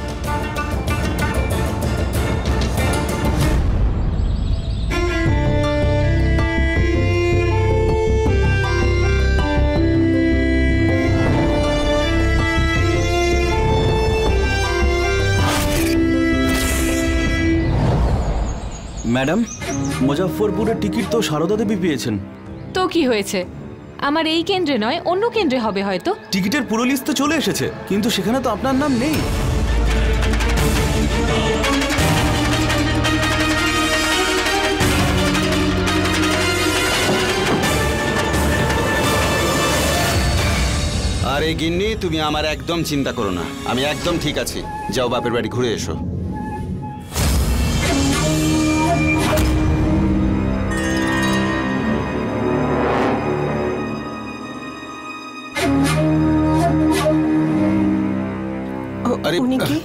ম্যাডাম, মুজফ্ফরপুরের টিকিট তো সারদা দেবী পেয়েছেন। তো কি হয়েছে? আমার এই কেন্দ্রে নয়, অন্য কেন্দ্রে হবে হয়তো। টিকিটের পুরো লিস্ট তো চলে এসেছে, কিন্তু সেখানে তো আপনার নাম নেই। আরে গিন্নি, তুমি আমার একদম চিন্তা করো না, আমি একদম ঠিক আছি। যাও বাপের বাড়ি ঘুরে এসো। আরে উনি কে?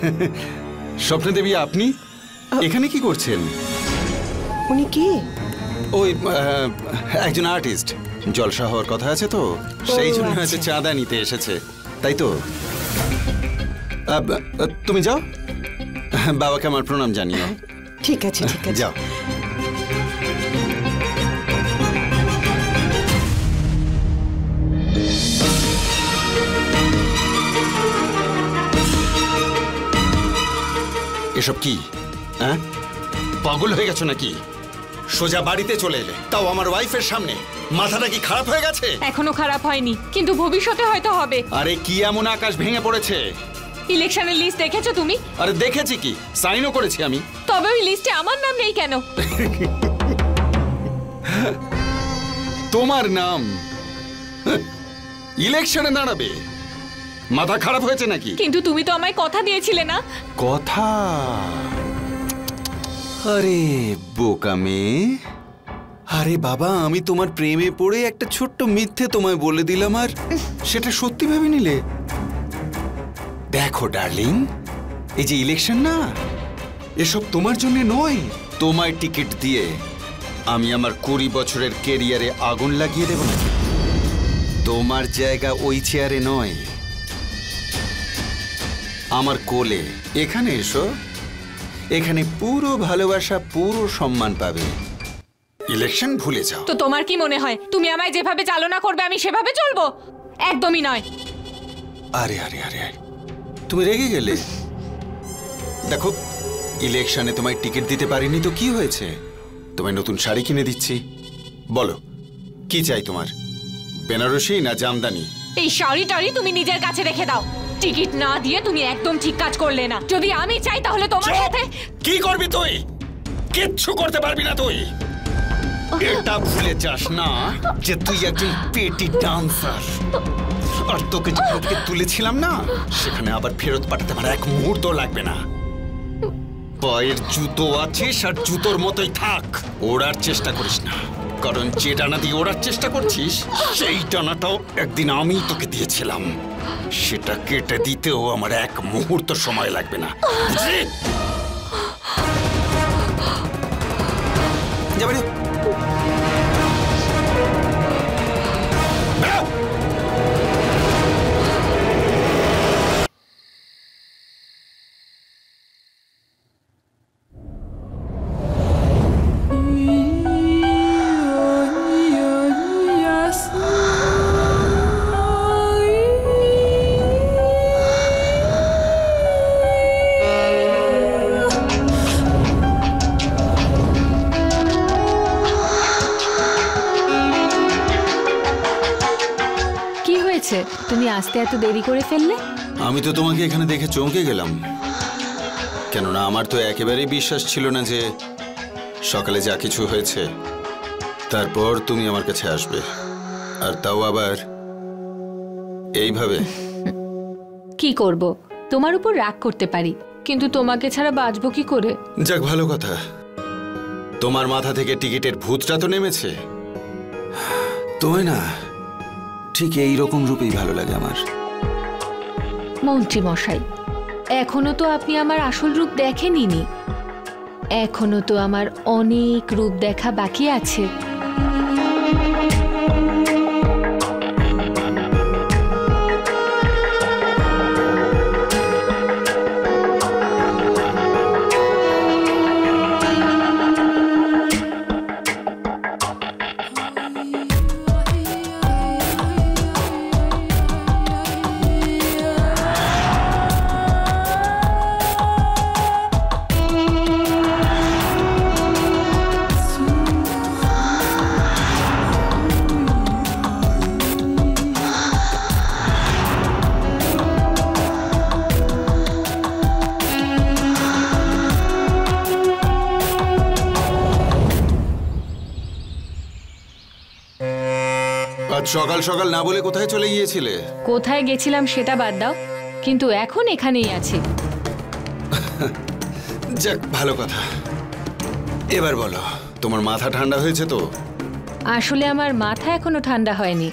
স্বপ্না দেবী, আপনি এখানে কি করছেন? উনি কে? ওই একজন আর্টিস্ট, জলসা হওয়ার কথা আছে তো, সেই জন্য হয়তো আচ্ছা। চাঁদা নিতে এসেছে, তাই তো? তুমি যাও, বাবাকে আমার প্রণাম জানিও। ঠিক আছে, ঠিক আছে। যাও। এসব কি? হ্যাঁ, পাগল হয়ে গেছো নাকি? সোজা বাড়িতে চলে এলে, তাও আমার ওয়াইফের সামনে। মাথাটা কি খারাপ হয়ে গেছে? এখনো খারাপ হয়নি, কিন্তু ভবিষ্যতে হয়তো হবে। আরে কি এমন আকাশ ভেঙে পড়েছে? ইলেকশনের লিস্ট দেখেছো তুমি? আরে দেখেছি, কি সাইনও করেছি আমি। তবে ওই লিস্টে আমার নাম নেই কেন? তোমার নাম ইলেকশনে দাঁড়াবে? মাথা খারাপ হয়েছে নাকি? কিন্তু তুমি তো আমায় কথা দিয়েছিলে না? কথা? আরে বোকা মেয়ে, আরে বাবা, আমি তোমার প্রেমে পড়ে একটা ছোট্ট মিথ্যে তোমায় বলে দিলাম, আর সেটা সত্যি ভেবে নিলে। দেখো ডার্লিং, এই যে ইলেকশন না, এসব তোমার জন্য নয়। তোমায় টিকিট দিয়ে আমি আমার 20 বছরের কেরিয়ারে আগুন লাগিয়ে দেব না। তোমার জায়গা ওই চেয়ারে নয়, আমার কোলে। এখানে এসো, এখানে পুরো ভালোবাসা, পুরো সম্মান পাবে। ইলেকশন ভুলে যাও। তো তোমার কি মনে হয় তুমি আমায় যেভাবে চালনা করবে আমি সেভাবে চলবো? একদমই নয়। আরে আরে আরে, তুমি রেগে গেলে? দেখো, ইলেকশনে তোমায় টিকিট দিতে পারিনি তো কি হয়েছে? তোমায় নতুন শাড়ি কিনে দিচ্ছি। বলো কি চাই তোমার, বেনারসি না জামদানি? এই শাড়ি টাড়ি তুমি নিজের কাছে রেখে দাও। টিকিট না দিয়ে তুমি একদম ঠিক কাজ করলে না। যদি আমি চাই তাহলে তোমার সাথে। কি করবি তুই? কিচ্ছু করতে পারবি না তুই। এটা ভুলে যাস না যে তুই একজন পেটি ডান্সার, আর তোকে যেখান থেকে তুলেছিলাম না, সেখানে আবার ফেরত পাঠাতে আমার এক মুহূর্ত লাগবে না। পায়ের জুতো আছিস আর জুতোর মতোই থাক, ওড়ার চেষ্টা করিস না। কারণ যে ডানা দিয়ে ওড়ার চেষ্টা করছিস, সেই ডানাটাও একদিন আমি তোকে দিয়েছিলাম। সেটা কেটে দিতেও আমার এক মুহূর্ত সময় লাগবে না। বুঝলি? যাবে রে। তুমি আসতে এত দেরি করে ফেললে? আমি তো তোমাকে এখানে দেখে চমকে গেলাম, কেননা আমার তো একেবারেই বিশ্বাস ছিল না যে সকালে যা কিছু হয়েছে তারপর তুমি আমার কাছে আসবে, আর তাও আবার এইভাবে। কি করব, তোমার উপর রাগ করতে পারি, কিন্তু তোমাকে ছাড়া বাঁচবো কি করে? যাক, ভালো কথা, তোমার মাথা থেকে টিকিটের ভূতটা তো নেমেছে। তোমায় না ঠিক এইরকম রূপেই ভালো লাগে আমার। মন্ত্রী মশাই, এখনো তো আপনি আমার আসল রূপ দেখেননি। এখনো তো আমার অনেক রূপ দেখা বাকি আছে। আজ সকাল সকাল না বলে কোথায় চলে গিয়েছিলে? কোথায় গেছিলাম সেটা বাদ দাও, কিন্তু এখন এখানেই আছি। যাক, ভালো কথা। এবার বলো, তোমার মাথা ঠান্ডা হয়েছে তো? আসলে আমার মাথা এখনো ঠান্ডা হয়নি,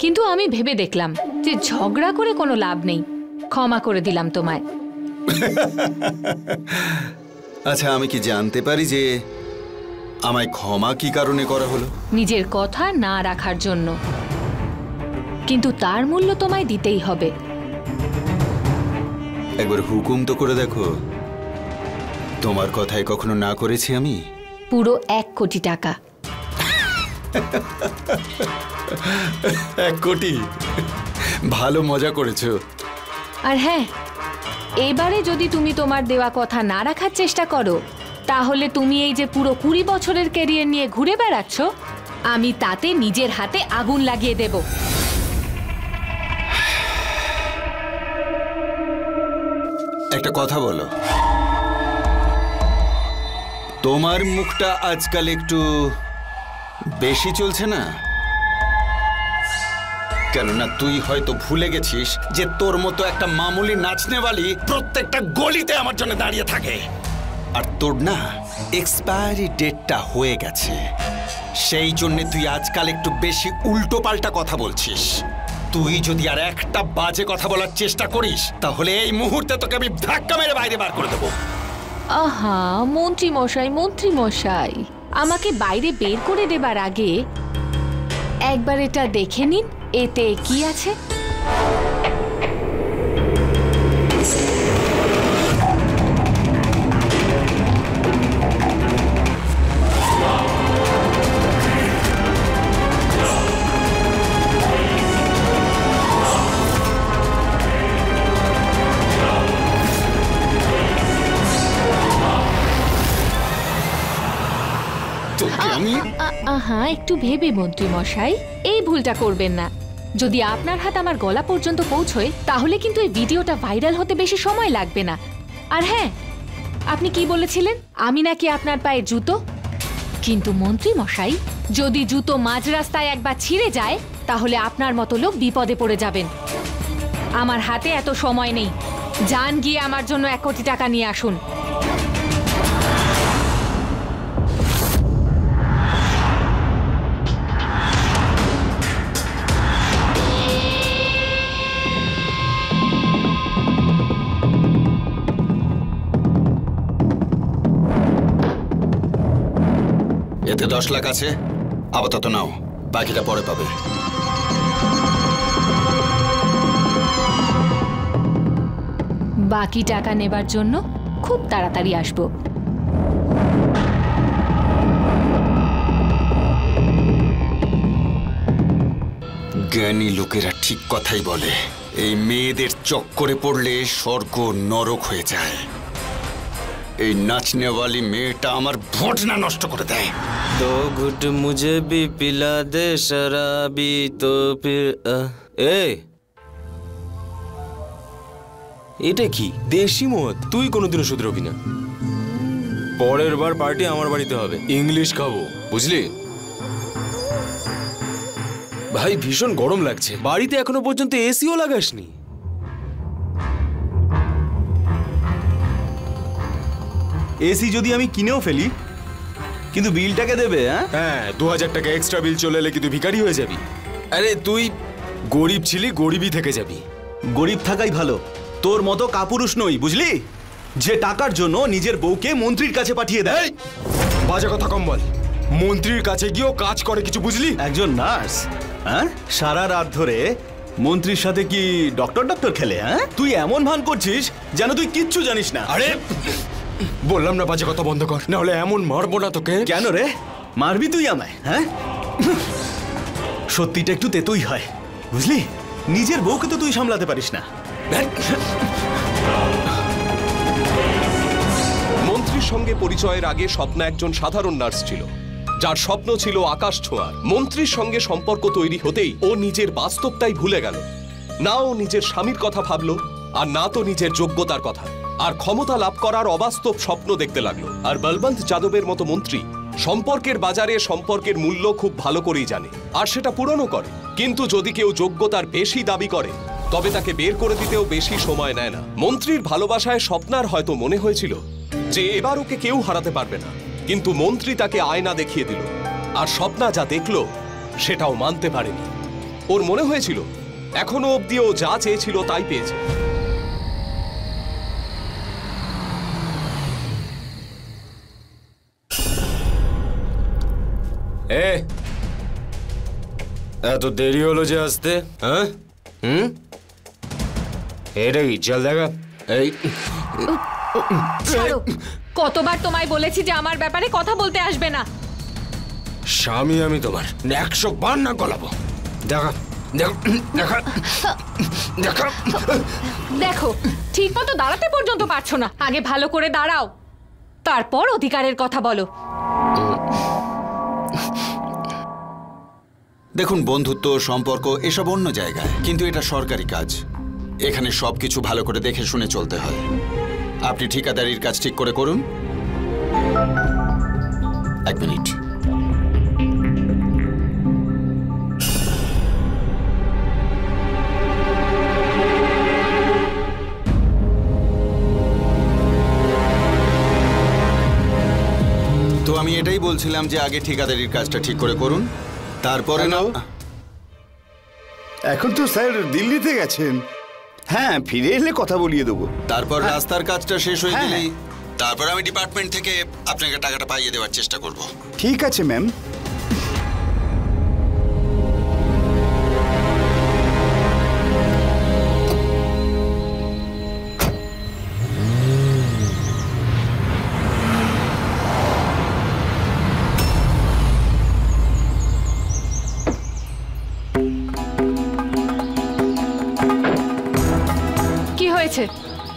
কিন্তু আমি ভেবে দেখলাম যে ঝগড়া করে কোনো লাভ নেই। ক্ষমা করে দিলাম তোমায়। আচ্ছা, আমি কি জানতে পারি যে আমায় ক্ষমা কি কারণে করা হলো? নিজের কথা না রাখার জন্য, কিন্তু তার মূল্য তোমায় দিতেই হবে। একবার হুকুম তো করে দেখো, তোমার কথায় কখনো না করেছি আমি? পুরো 1 কোটি টাকা। 1 কোটি? ভালো মজা করেছো। আর হ্যাঁ, এবারে যদি তুমি তোমার দেওয়া কথা না রাখার চেষ্টা করো, তাহলে তুমি এই যে পুরো 20 বছরের ক্যারিয়ার নিয়ে ঘুরে বেড়াচ্ছ, আমি তাতে নিজের হাতে আগুন লাগিয়ে দেব। একটা কথা বলো, তোমার মুখটা আজকাল একটু বেশি চলছে না? কেননা তুই হয়তো ভুলে গেছিস যে তোর মতো একটা মামুলি নাচনেওয়ালি প্রত্যেকটা গলিতে আমার জন্য দাঁড়িয়ে থাকে, আর তোর না এক্সপায়ারি ডেটটা হয়ে গেছে। সেই জন্য তুই আজকাল একটু বেশি উল্টো পাল্টা কথা বলছিস। তুই যদি আর একটা বাজে কথা বলার চেষ্টা করিস, তাহলে এই মুহূর্তে তোকে আমি ধাক্কা মেরে বাইরে বার করে দেবো। আহা, মন্ত্রী মশাই, মন্ত্রী মশাই, আমাকে বাইরে বের করে দেবার আগে একবার এটা দেখে নিন, এতে কি আছে। আহা, একটু ভেবে মন্ত্রী মশাই, এই ভুলটা করবেন না। যদি আপনার হাত আমার গলা পর্যন্ত পৌঁছয়, তাহলে কিন্তু এই ভিডিওটা ভাইরাল হতে বেশি সময় লাগবে না। আর হ্যাঁ, আপনি কি বলেছিলেন, আমি নাকি আপনার পায়ে জুতো? কিন্তু মন্ত্রী মশাই, যদি জুতো মাঝ রাস্তায় একবার ছিঁড়ে যায়, তাহলে আপনার মতো লোক বিপদে পড়ে যাবেন। আমার হাতে এত সময় নেই, যান গিয়ে আমার জন্য 1 কোটি টাকা নিয়ে আসুন। এতে 10 লাখ আছে, আপাতত নাও, বাকিটা পরে পাবে। বাকি টাকা নেবার জন্য খুব তাড়াতাড়ি আসবো। জ্ঞানী লোকেরা ঠিক কথাই বলে, এই মেয়েদের চক্করে পড়লে স্বর্গ নরক হয়ে যায়। এই নাচনেওয়ালি মেয়েটা আমার ভোটনা নষ্ট করে দেয়। तो घुट मुझे भी पिला दे शराबी तो फिर এটা কি দেশি মদ? তুই কোনোদিনও শুধরবি না। পরের বার পার্টি আমার বাড়িতে হবে, ইংলিশ খাবো, বুঝলি? ভাই ভীষণ গরম লাগছে, বাড়িতে এখনো পর্যন্ত এসিও লাগাসনি। এসি যদি আমি কিনেও ফেলি, কিন্তু বিলটাকে দেবে? হ্যাঁ, 2000 টাকা এক্সট্রা বিল চলে এলে কি তুই ভিখারি হয়ে যাবি? আরে তুই গরিব ছিলি, গরিবই থেকে যাবি। গরিব থাকাই ভালো, তোর মতো কাপুরুষ নই, বুঝলি? যে টাকার জন্য নিজের বউকে মন্ত্রীর কাছে পাঠিয়ে দেয়। বাজে কথা কম বল, মন্ত্রীর কাছে গিয়েও কাজ করে কিছু, বুঝলি? একজন নার্স, হ্যাঁ, সারা রাত ধরে মন্ত্রীর সাথে কি ডক্টর খেলে? হ্যাঁ, তুই এমন ভান করছিস যেন তুই কিচ্ছু জানিস না। আরে বললাম না বাজে কথা বন্ধ কর, না হলে এমন মারবো না তোকে। কেন রে, মারবি তুই আমায়? হ্যাঁ, সত্যিটা একটু তেতুই হয়, বুঝলি? নিজের বউকে তো তুই সামলাতে পারিস না। মন্ত্রীর সঙ্গে পরিচয়ের আগে স্বপ্না একজন সাধারণ নার্স ছিল, যার স্বপ্ন ছিল আকাশ ছোঁয়ার। মন্ত্রীর সঙ্গে সম্পর্ক তৈরি হতেই ও নিজের বাস্তবটাই ভুলে গেল। না ও নিজের স্বামীর কথা ভাবলো, আর না তো নিজের যোগ্যতার কথা, আর ক্ষমতা লাভ করার অবাস্তব স্বপ্ন দেখতে লাগলো। আর বলবন্ত যাদবের মতো মন্ত্রী সম্পর্কের বাজারে সম্পর্কের মূল্য খুব ভালো করেই জানে, আর সেটা পূরণও করে। কিন্তু যদি কেউ যোগ্যতার বেশি দাবি করে, তবে তাকে বের করে দিতেও বেশি সময় নেয় না। মন্ত্রীর ভালোবাসায় স্বপ্নার হয়তো মনে হয়েছিল যে এবার ওকে কেউ হারাতে পারবে না, কিন্তু মন্ত্রী তাকে আয়না দেখিয়ে দিল, আর স্বপ্না যা দেখলো সেটাও মানতে পারেনি। ওর মনে হয়েছিল এখনো অব্দি ও যা চেয়েছিল তাই পেয়েছে। এত দেরি হলো যে আসতে? হ্যাঁ, এটা কি? চল দেখা। এই ছাড়ো, কতবার তোমায় বলেছি যে আমার ব্যাপারে কথা বলতে আসবে না। স্বামী আমি তোমার 100 বার না গলাবো। দেখা দেখো দেখা দেখা। দেখো, ঠিক মতো দাঁড়াতে পর্যন্ত পারছো না। আগে ভালো করে দাঁড়াও, তারপর অধিকারের কথা বলো। দেখুন, বন্ধুত্ব সম্পর্ক এসব অন্য জায়গায়, কিন্তু এটা সরকারি কাজ। এখানে সবকিছু ভালো করে দেখে শুনে চলতে হয়। আপনি ঠিকাদারির কাজ ঠিক করে করুন। 1 মিনিট। তো আমি এটাই বলছিলাম যে আগে ঠিকাদারির কাজটা ঠিক করে করুন, তারপরে না। এখন তো স্যার দিল্লিতে গেছেন। হ্যাঁ, ফিরে এলে কথা বলিয়ে দেবো। তারপর রাস্তার কাজটা শেষ হয়ে গেলেই তারপর আমি ডিপার্টমেন্ট থেকে আপনাকে টাকাটা পাইয়ে দেওয়ার চেষ্টা করব। ঠিক আছে ম্যাম।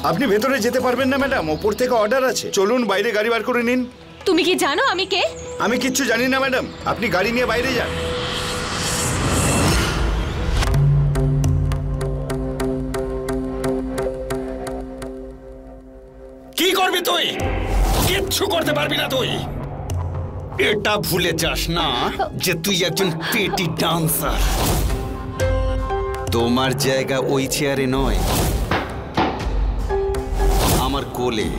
আপনি ভেতরে যেতে পারবেন না ম্যাডাম, ওপর থেকে অর্ডার আছে। চলুন বাইরে গাড়ি বার করে নিন। তুমি কি জানো আমি কে? আমি কিচ্ছু জানি না ম্যাডাম, আপনি গাড়ি নিয়ে বাইরে যান। কি করবি তুই? কিচ্ছু করতে পারবি না তুই। এটা ভুলে যাস না যে তুই একজন পেটি ডান্সার। তোমার জায়গা ওই চেয়ারে নয়, আমার কোলে।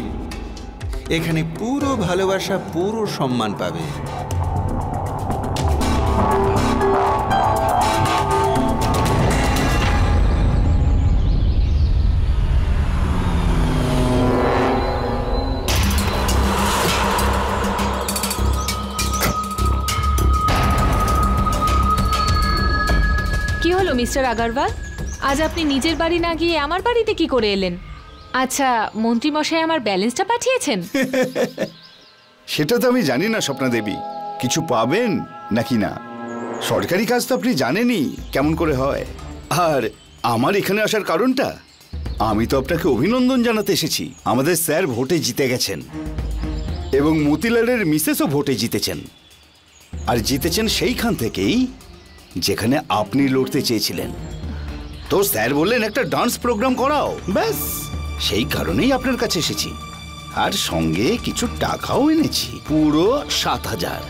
এখানে পুরো ভালোবাসা, পুরো সম্মান পাবে। কি হলো মিস্টার আগরওয়াল, আজ আপনি নিজের বাড়ি না গিয়ে আমার বাড়িতে কি করে এলেন? আচ্ছা, মন্ত্রী মশাই আমার ব্যালেন্সটা পাঠিয়েছেন? সেটা তো আমি জানি না স্বপ্না দেবী, কিছু পাবেন নাকি না। সরকারি কাজ তো আপনি জানেনই কেমন করে হয়। আর আমার এখানে আসার কারণটা, আমি তো আপনাকে অভিনন্দন জানাতে এসেছি। আমাদের স্যার ভোটে জিতে গেছেন এবং মতিলালের মিসেসও ভোটে জিতেছেন। আর জিতেছেন সেইখান থেকেই যেখানে আপনি লড়তে চেয়েছিলেন। তো স্যার বললেন একটা ডান্স প্রোগ্রাম করাও, ব্যাস সেই কারণেই আপনার কাছে এসেছি। আর সঙ্গে কিছু টাকাও এনেছি, পুরো 7,000।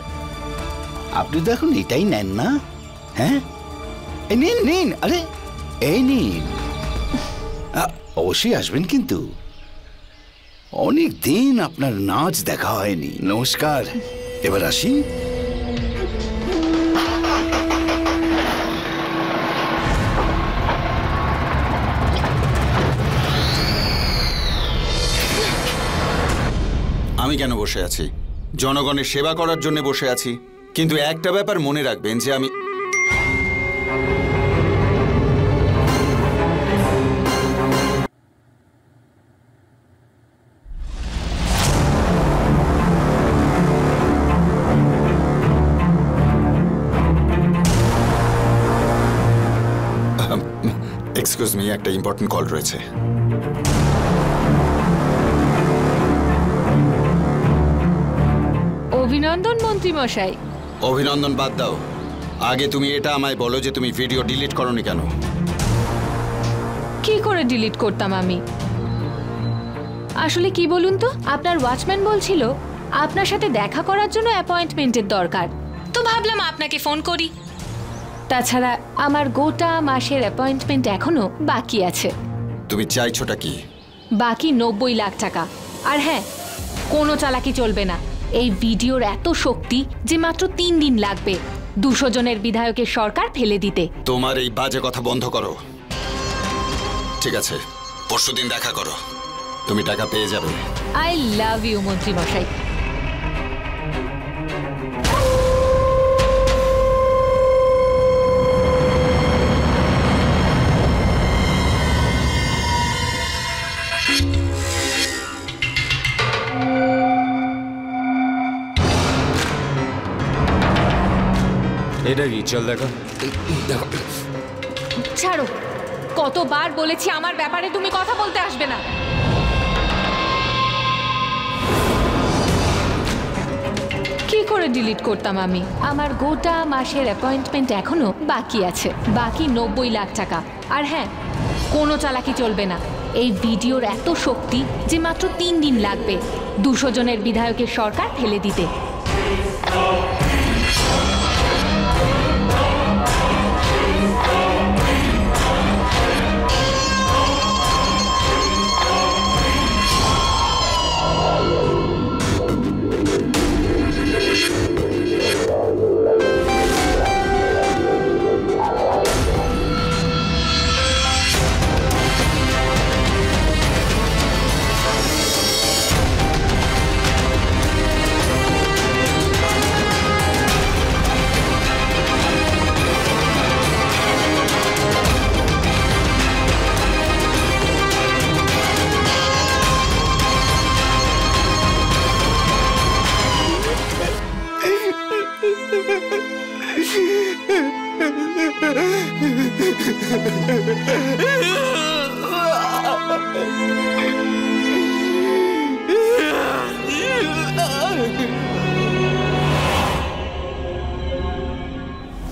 আপনি তো এখন এটাই নেন না? হ্যাঁ, নিন নিন, আরে এই নিন। অবশ্যই আসবেন কিন্তু, অনেক দিন আপনার নাচ দেখা হয়নি। নমস্কার, এবার আসি। আমি কেন বসে আছি? জনগণের সেবা করার জন্য বসে আছি। কিন্তু একটা ব্যাপার মনে রাখবেন যে আমি এক্সকিউজ মি, একটা ইম্পর্টেন্ট কল রয়েছে। অভিনন্দন মন্ত্রী মশাই। অভিনন্দন বাদ দাও, আগে তুমি এটা আমায় বলো যে তুমি ভিডিও ডিলিট করোনি কেন? কি করে ডিলিট করতাম আমি? আসলে কি বলুন তো, আপনার ওয়াচম্যান বলছিল আপনার সাথে দেখা করার জন্য অ্যাপয়েন্টমেন্টের দরকার, তো ভাবলাম আপনাকে ফোন করি। তাছাড়া আমার গোটা মাসের অ্যাপয়েন্টমেন্ট এখনো বাকি আছে। তুমি চাইছোটা কি? বাকি 90 লাখ টাকা। আর হ্যাঁ, কোনো চালাকি চলবে না। এই ভিডিওর এত শক্তি যে মাত্র 3 দিন লাগবে 200 জনের বিধায়কের সরকার ফেলে দিতে। তোমার এই বাজে কথা বন্ধ করো। ঠিক আছে, পরশুদিন দেখা করো, তুমি টাকা পেয়ে যাবে। আই লাভ ইউ মন্ত্রী মশাই। এটা কি? চল দেখো। ছাড়ো, কতবার বলেছি আমার ব্যাপারে তুমি কথা বলতে আসবে না। কি করে ডিলিট করতাম আমি? আমার গোটা মাসের অ্যাপয়েন্টমেন্ট এখনো বাকি আছে, বাকি 90 লাখ টাকা। আর হ্যাঁ, কোনো চালাকি চলবে না। এই ভিডিওর এত শক্তি যে মাত্র 3 দিন লাগবে 200 জনের বিধায়কের সরকার ফেলে দিতে।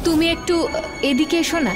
তুমি একটু এদিকে এসো না।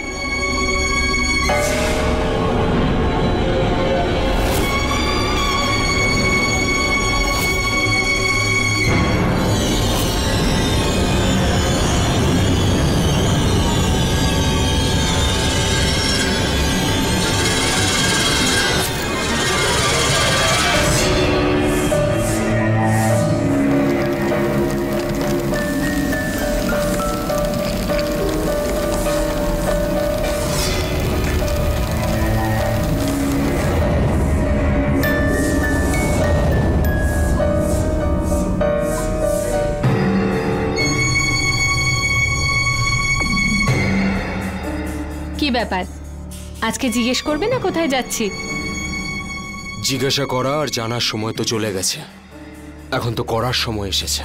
ব্যাপার, আজকে জিজ্ঞেস করবে না কোথায় যাচ্ছি? জিজ্ঞাসা করা আর জানার সময় তো চলে গেছে, এখন তো করার সময় এসেছে।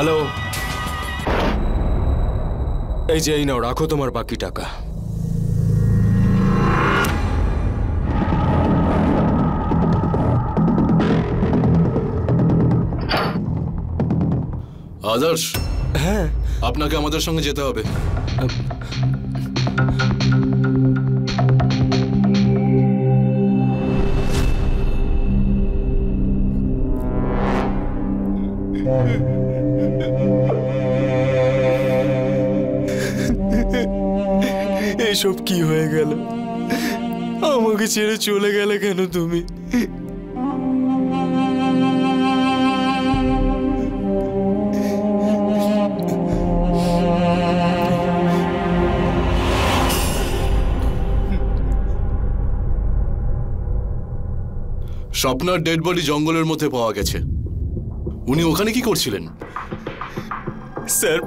হ্যালো, এই যে এই নাও, রাখো তোমার বাকি টাকা। আদর্শ, হ্যাঁ আপনাকে আমাদের সঙ্গে যেতে হবে। এসব কি হয়ে গেল? আমাকে ছেড়ে চলে গেলে কেন তুমি? স্বপ্নার ডেড বডি জঙ্গলের মধ্যে পাওয়া গেছে। উনি ওখানে কি করছিলেন? স্যার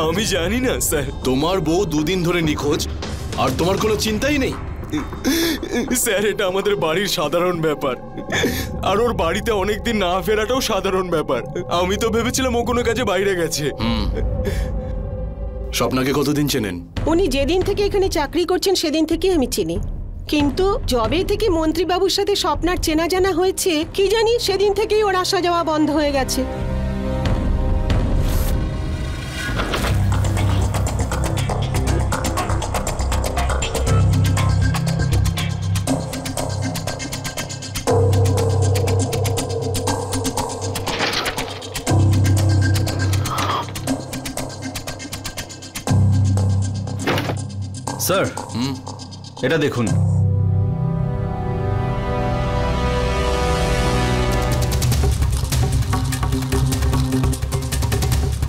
আমি জানি না স্যার। তোমার বউ 2 দিন ধরে নিখোঁজ আর তোমার কোনো চিন্তাই নেই? স্যার এটা আমাদের বাড়ির সাধারণ ব্যাপার, আর ওর বাড়িতে অনেকদিন না ফেরাটাও সাধারণ ব্যাপার। আমি তো ভেবেছিলাম ও কোনো কাজে বাইরে গেছে। স্বপ্নাকে কতদিন চেনেন? উনি যেদিন থেকে এখানে চাকরি করছেন সেদিন থেকে আমি চিনি, কিন্তু যবে থেকে মন্ত্রীবাবুর সাথে স্বপ্নার চেনা জানা হয়েছে কি জানি সেদিন থেকেই ওর আসা যাওয়া বন্ধ হয়ে গেছে। স্যার এটা দেখুন,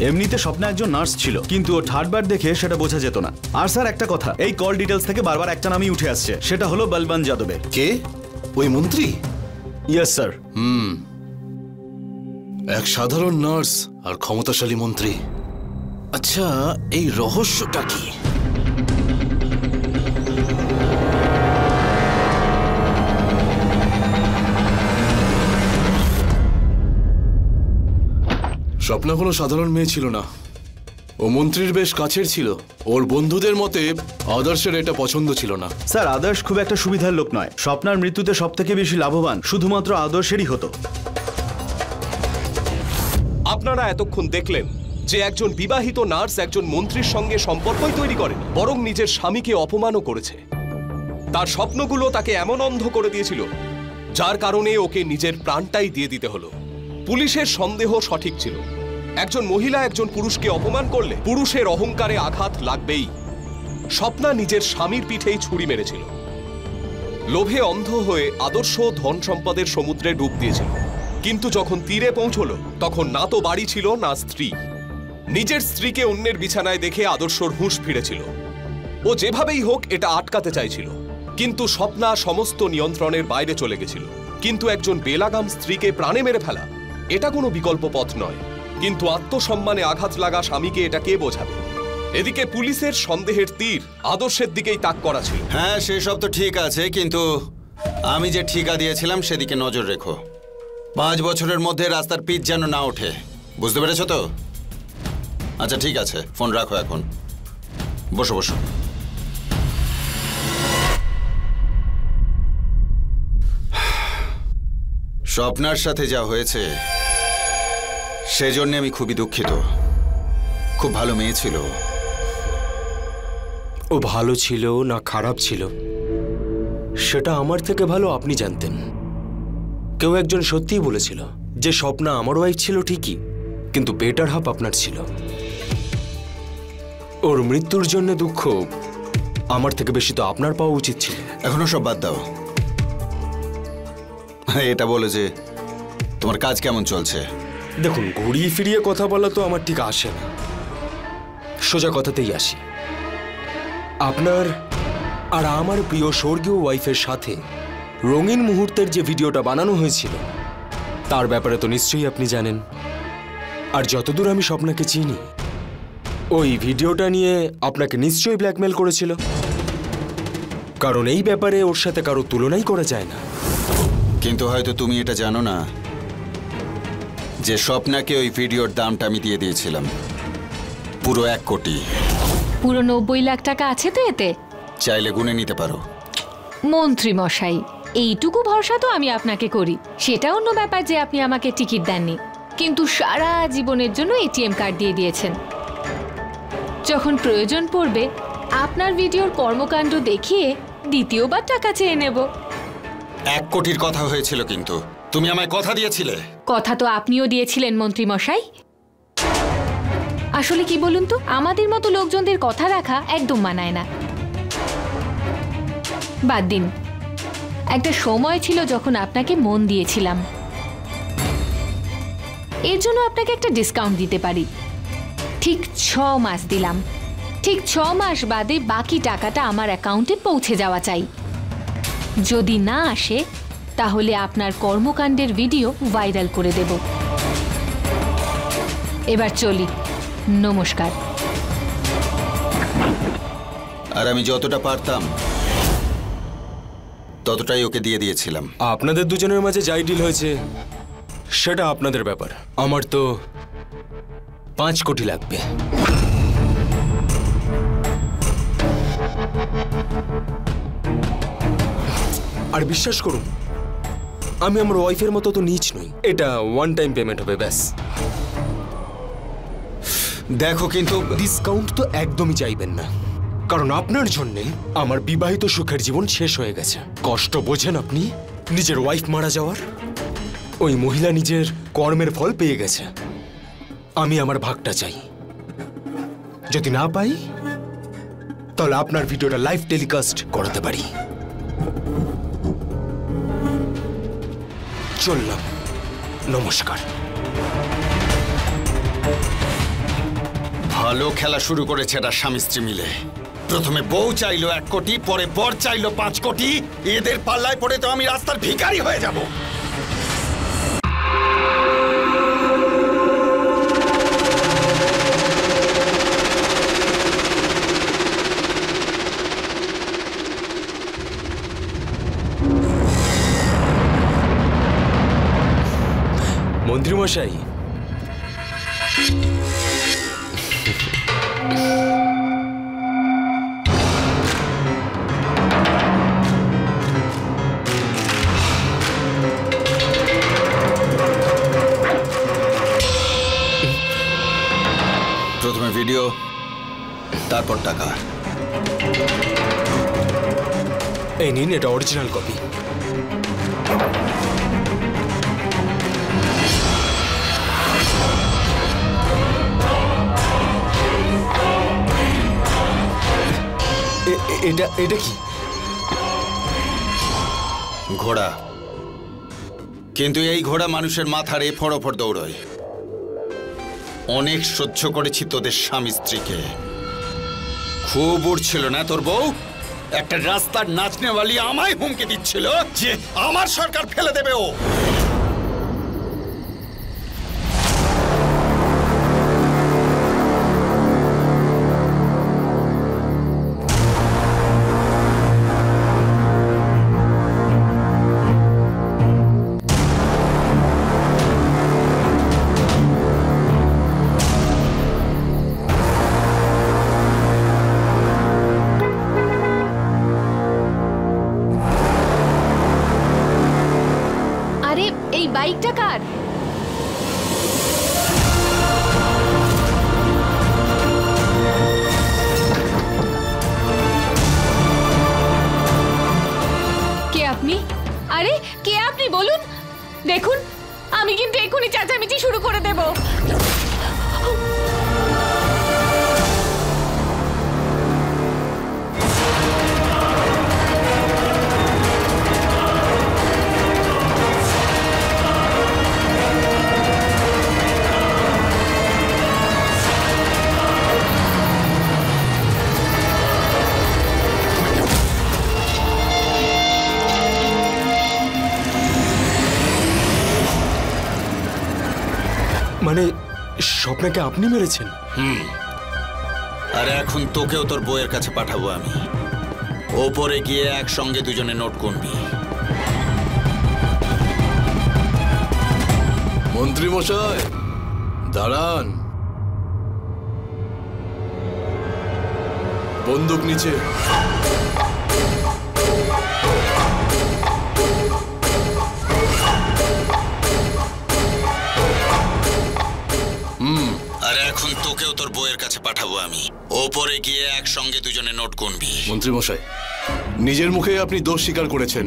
এমনিতে স্বপ্না একজন নার্স ছিল, কিন্তু ও থার্ড বার দেখে সেটা বোঝা যেত না। আর স্যার একটা কথা, এই কল ডিটেলস থেকে বারবার একটা নামই উঠে আসছে, সেটা হলো বলবান যাদবের। কে? ওই মন্ত্রী? Yes sir. এক সাধারণ নার্স আর ক্ষমতাশালী মন্ত্রী। আচ্ছা, এই রহস্যটা কি? স্বপ্না কোনো সাধারণ মেয়ে ছিল না, ও মন্ত্রীর বেশ কাছের ছিল। ওর বন্ধুদের মতে আদর্শের এটা পছন্দ ছিল না। স্যার, আদর্শ খুব একটা সুবিধার লোক নয়। স্বপ্নার মৃত্যুতে সব থেকে বেশি লাভবান শুধুমাত্র আদর্শেরই হতো। আপনারা এতক্ষণ দেখলেন যে একজন বিবাহিত নার্স একজন মন্ত্রীর সঙ্গে সম্পর্কই তৈরি করেন, বরং নিজের স্বামীকে অপমানও করেছে। তার স্বপ্নগুলো তাকে এমন অন্ধ করে দিয়েছিল যার কারণে ওকে নিজের প্রাণটাই দিয়ে দিতে হলো। পুলিশের সন্দেহ সঠিক ছিল, একজন মহিলা একজন পুরুষকে অপমান করলে পুরুষের অহংকারে আঘাত লাগবেই। স্বপ্না নিজের স্বামীর পিঠেই ছুরি মেরেছিল। লোভে অন্ধ হয়ে আদর্শ ধন সম্পদের সমুদ্রে ডুব দিয়েছিল, কিন্তু যখন তীরে পৌঁছল তখন না তো বাড়ি ছিল না স্ত্রী। নিজের স্ত্রীকে অন্যের বিছানায় দেখে আদর্শর হুঁশ ফিরেছিল। ও যেভাবেই হোক এটা আটকাতে চাইছিল, কিন্তু স্বপ্না সমস্ত নিয়ন্ত্রণের বাইরে চলে গেছিল। কিন্তু একজন বেলাগাম স্ত্রীকে প্রাণে মেরে ফেলা এটা কোনো বিকল্প পথ নয়, কিন্তু আত্মসম্মানে আঘাত লাগা স্বামীকে এটা কে বোঝাবে? এদিকে পুলিশের সন্দেহের তীর আদর্শের দিকেই তাক করা ছিল। হ্যাঁ, সেসব তো ঠিক আছে, কিন্তু আমি যে ঠিকা দিয়েছিলাম সেদিকে নজর রেখো। 5 বছরের মধ্যে রাস্তার পিচ যেন না ওঠে, বুঝতে পেরেছো তো? আচ্ছা ঠিক আছে, ফোন রাখো এখন, বসো বসো। স্বপ্নার সাথে যা হয়েছে সেজন্য আমি খুবই দুঃখিত। খুব ভালো মেয়ে ছিল। ও ভালো ছিল না খারাপ ছিল সেটা আমার থেকে ভালো আপনি জানতেন। কেউ একজন সত্যিই বলেছিল যে স্বপ্না আমার ওয়াইফ ছিল ঠিকই, কিন্তু বেটার হাফ আপনার ছিল। ওর মৃত্যুর জন্য দুঃখ আমার থেকে বেশি তো আপনার পাওয়া উচিত ছিল। এখনো সব বাদ দাও, এটা বলে যে তোমার কাজ কেমন চলছে। দেখুন, ঘুরিয়ে ফিরিয়ে কথা বলা তো আমার ঠিক আসে না, সোজা কথাতেই আসি। আপনার আর আমার প্রিয় স্বর্গীয় ওয়াইফের সাথে রঙিন মুহূর্তের যে ভিডিওটা বানানো হয়েছিল তার ব্যাপারে তো নিশ্চয়ই আপনি জানেন। আর যতদূর আমি স্বপ্নাকে চিনি, ওই ভিডিওটা নিয়ে আপনাকে নিশ্চয়ই ব্ল্যাকমেল করেছিল, কারণ এই ব্যাপারে ওর সাথে কারো তুলনাই করা যায় না। কিন্তু হয়তো তুমি এটা জানো না যে স্বপ্নাকে ওই ভিডিওর দামটা আমি দিয়ে দিয়েছিলাম, পুরো 1 কোটি। পুরো 90 লাখ টাকা আছে তো এতে? চাইলে গুনে নিতে পারো। মন্ত্রী মশাই, এইটুকু ভরসা তো আমি আপনাকে করি। সেটা অন্য ব্যাপার যে আপনি আমাকে টিকিট দেননি, কিন্তু সারা জীবনের জন্য এটিএম কার্ড দিয়ে দিয়েছেন। যখন প্রয়োজন পড়বে আপনার ভিডিওর কর্মকাণ্ড দেখিয়ে দ্বিতীয়বার টাকা চেয়ে নেব। 1 কোটির কথা হয়েছিল, কিন্তু তুমি আমায় কথা দিয়েছিলে। কথা তো আপনিও দিয়েছিলেন মন্ত্রী মশাই। আসলে কি বলুন তো, আমাদের মতো লোকজনদের কথা রাখা একদম মানায় না। বাদ দিন, একটা সময় ছিল যখন আপনাকে মন দিয়েছিলাম, এর জন্য আপনাকে একটা ডিসকাউন্ট দিতে পারি। ঠিক 6 মাস দিলাম, ঠিক 6 মাস বাদে বাকি টাকাটা আমার অ্যাকাউন্টে পৌঁছে যাওয়া চাই। যদি না আসে তাহলে আপনার কর্মকাণ্ডের ভিডিও ভাইরাল করে দেব। এবার চলি, নমস্কার। আর আমি যতটা পারতাম ততটাই ওকে দিয়ে দিয়েছিলাম। আপনাদের দুজনের মাঝে যাই ডিল হয়েছে সেটা আপনাদের ব্যাপার, আমার তো 5 কোটি লাগবে। আর বিশ্বাস করুন, আমি আমার ওয়াইফের মতো তো নীচ নই। এটা ওয়ান টাইম পেমেন্ট হবে, ব্যাস। দেখো, কিন্তু ডিসকাউন্ট তো একদমই চাইবেন না, কারণ আপনার জন্যে আমার বিবাহিত সুখের জীবন শেষ হয়ে গেছে। কষ্ট বোঝেন আপনি নিজের ওয়াইফ মারা যাওয়ার? ওই মহিলা নিজের কর্মের ফল পেয়ে গেছে, আমি আমার ভাগটা চাই। যদি না পাই তাহলে আপনার ভিডিওটা লাইভ টেলিকাস্ট করাতে পারি। চললাম, নমস্কার। ভালো খেলা শুরু করেছে এটা স্বামী স্ত্রী মিলে। প্রথমে বউ চাইলো 1 কোটি, পরে বর চাইলো 5 কোটি। এদের পাল্লায় পড়ে তো আমি রাস্তার ভিখারি হয়ে যাব। মন্ত্রীমশাই, প্রথমে ভিডিও, তারপর টাকা। এই নিন, এটা অরিজিনাল কপি। এটা কি? ঘোড়া। কিন্তু এই ঘোড়া মানুষের মাথার এফড় ওপর দৌড়য়। অনেক সহ্য করেছি তোদের স্বামী স্ত্রীকে। খুব উড়ছিল না তোর বউ? একটা রাস্তার নাচনেওয়ালি আমায় হুমকি দিচ্ছিল যে আমার সরকার ফেলে দেবে ও। বাইকটা কার? কে আপনি? আরে কে আপনি বলুন? দেখুন, আমি কিন্তু এক্ষুনি চেঁচামেচি শুরু করে দেব। মানে স্বপ্নাকে আপনি মেরেছেন? আর এখন তোকেও তোর বউয়ের কাছে পাঠাবো আমি। ওপরে গিয়ে একসঙ্গে দুজনে নোট গুনবি। মন্ত্রী মশাই দাঁড়ান। বন্দুক নিচে। আর এখন তোকেও তোর বউয়ের কাছে পাঠাবো আমি। ওপরে গিয়ে একসঙ্গে দুজনে নোট গুনবি। মন্ত্রী মশাই, নিজের মুখে আপনি দোষ স্বীকার করেছেন।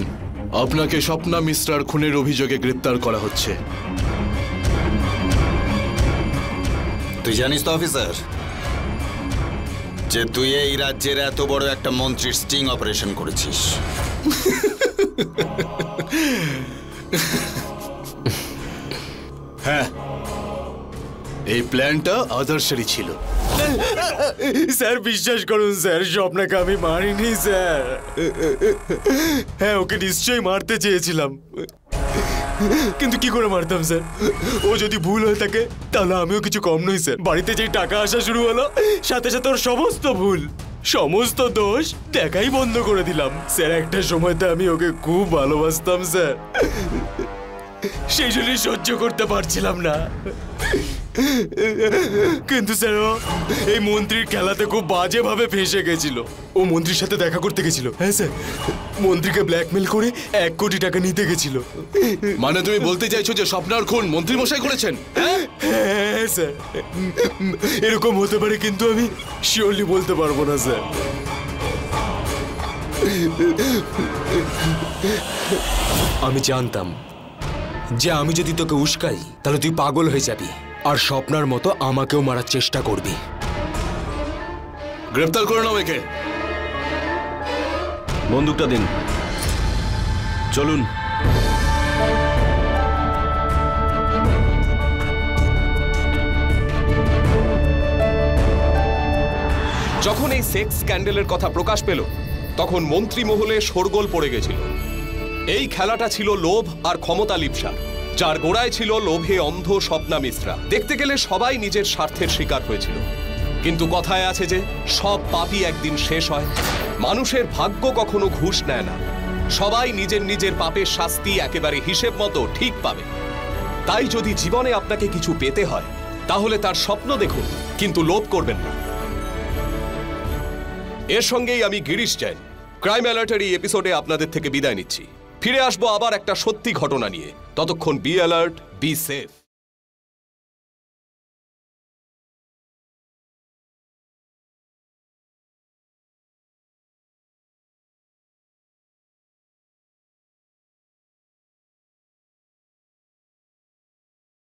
আপনাকে স্বপ্না মিশ্রার খুনের অভিযোগে গ্রেপ্তার করা হচ্ছে। তুই জানিস তো অফিসার যে তুই এই রাজ্যের এত বড় একটা মন্ত্রীর স্টিং অপারেশন করেছিস। হ্যাঁ, এই প্ল্যানটা আদর্শেরই ছিল। স্যার বিশ্বাস করুন স্যার, স্বপ্নাকে আমি মারিনি স্যার। হ্যাঁ, ওকে নিশ্চয়ই মারতে চেয়েছিলাম, কিন্তু কি করে মারতাম স্যার? ও যদি ভুল হয়ে থাকে তাহলে আমিও কিছু কম নই স্যার। বাড়িতে যেই টাকা আসা শুরু হলো, সাথে সাথে ওর সমস্ত ভুল, সমস্ত দোষ দেখাই বন্ধ করে দিলাম স্যার। একটা সময়তে আমি ওকে খুব ভালোবাসতাম স্যার, সেই জন্যই সহ্য করতে পারছিলাম না। কিন্তু স্যার ও এই মন্ত্রীর খেলাতে খুব বাজেভাবে ফেঁসে গেছিল। ও মন্ত্রীর সাথে দেখা করতে গেছিল। হ্যাঁ স্যার, মন্ত্রীকে ব্ল্যাকমেল করে 1 কোটি টাকা নিতে গেছিল। মানে তুমি বলতে চাইছো যে স্বপ্নার খুন মন্ত্রী মশাই করেছেন? হ্যাঁ স্যার, এরকম হতে পারে, কিন্তু আমি শিওরলি বলতে পারবো না স্যার। আমি জানতাম যে আমি যদি তোকে উস্কাই তাহলে তুই পাগল হয়ে যাবি, আর স্বপ্নার মতো আমাকেও মারার চেষ্টা করবি। গ্রেফতার করে নাও একে। বন্দুকটা দিন, চলুন। যখন এই সেক্স স্ক্যান্ডেলের কথা প্রকাশ পেল তখন মন্ত্রী মহলে শোরগোল পড়ে গেছিল। এই খেলাটা ছিল লোভ আর ক্ষমতা লিপ্সা, যার গোড়ায় ছিল লোভে অন্ধ স্বপ্না মিশ্রা। দেখতে গেলে সবাই নিজের স্বার্থের শিকার হয়েছিল, কিন্তু কথায় আছে যে সব পাপই একদিন শেষ হয়। মানুষের ভাগ্য কখনো ঘুষ নেয় না, সবাই নিজের নিজের পাপের শাস্তি একেবারে হিসেব মতো ঠিক পাবে। তাই যদি জীবনে আপনাকে কিছু পেতে হয় তাহলে তার স্বপ্ন দেখুন, কিন্তু লোভ করবেন না। এর সঙ্গেই আমি গিরিশ জৈন ক্রাইম অ্যালার্টের এই এপিসোডে আপনাদের থেকে বিদায় নিচ্ছি। ফিরে আসবো আবার একটা সত্যি ঘটনা নিয়ে। ততক্ষণ বি অ্যালার্ট, বি সেফ।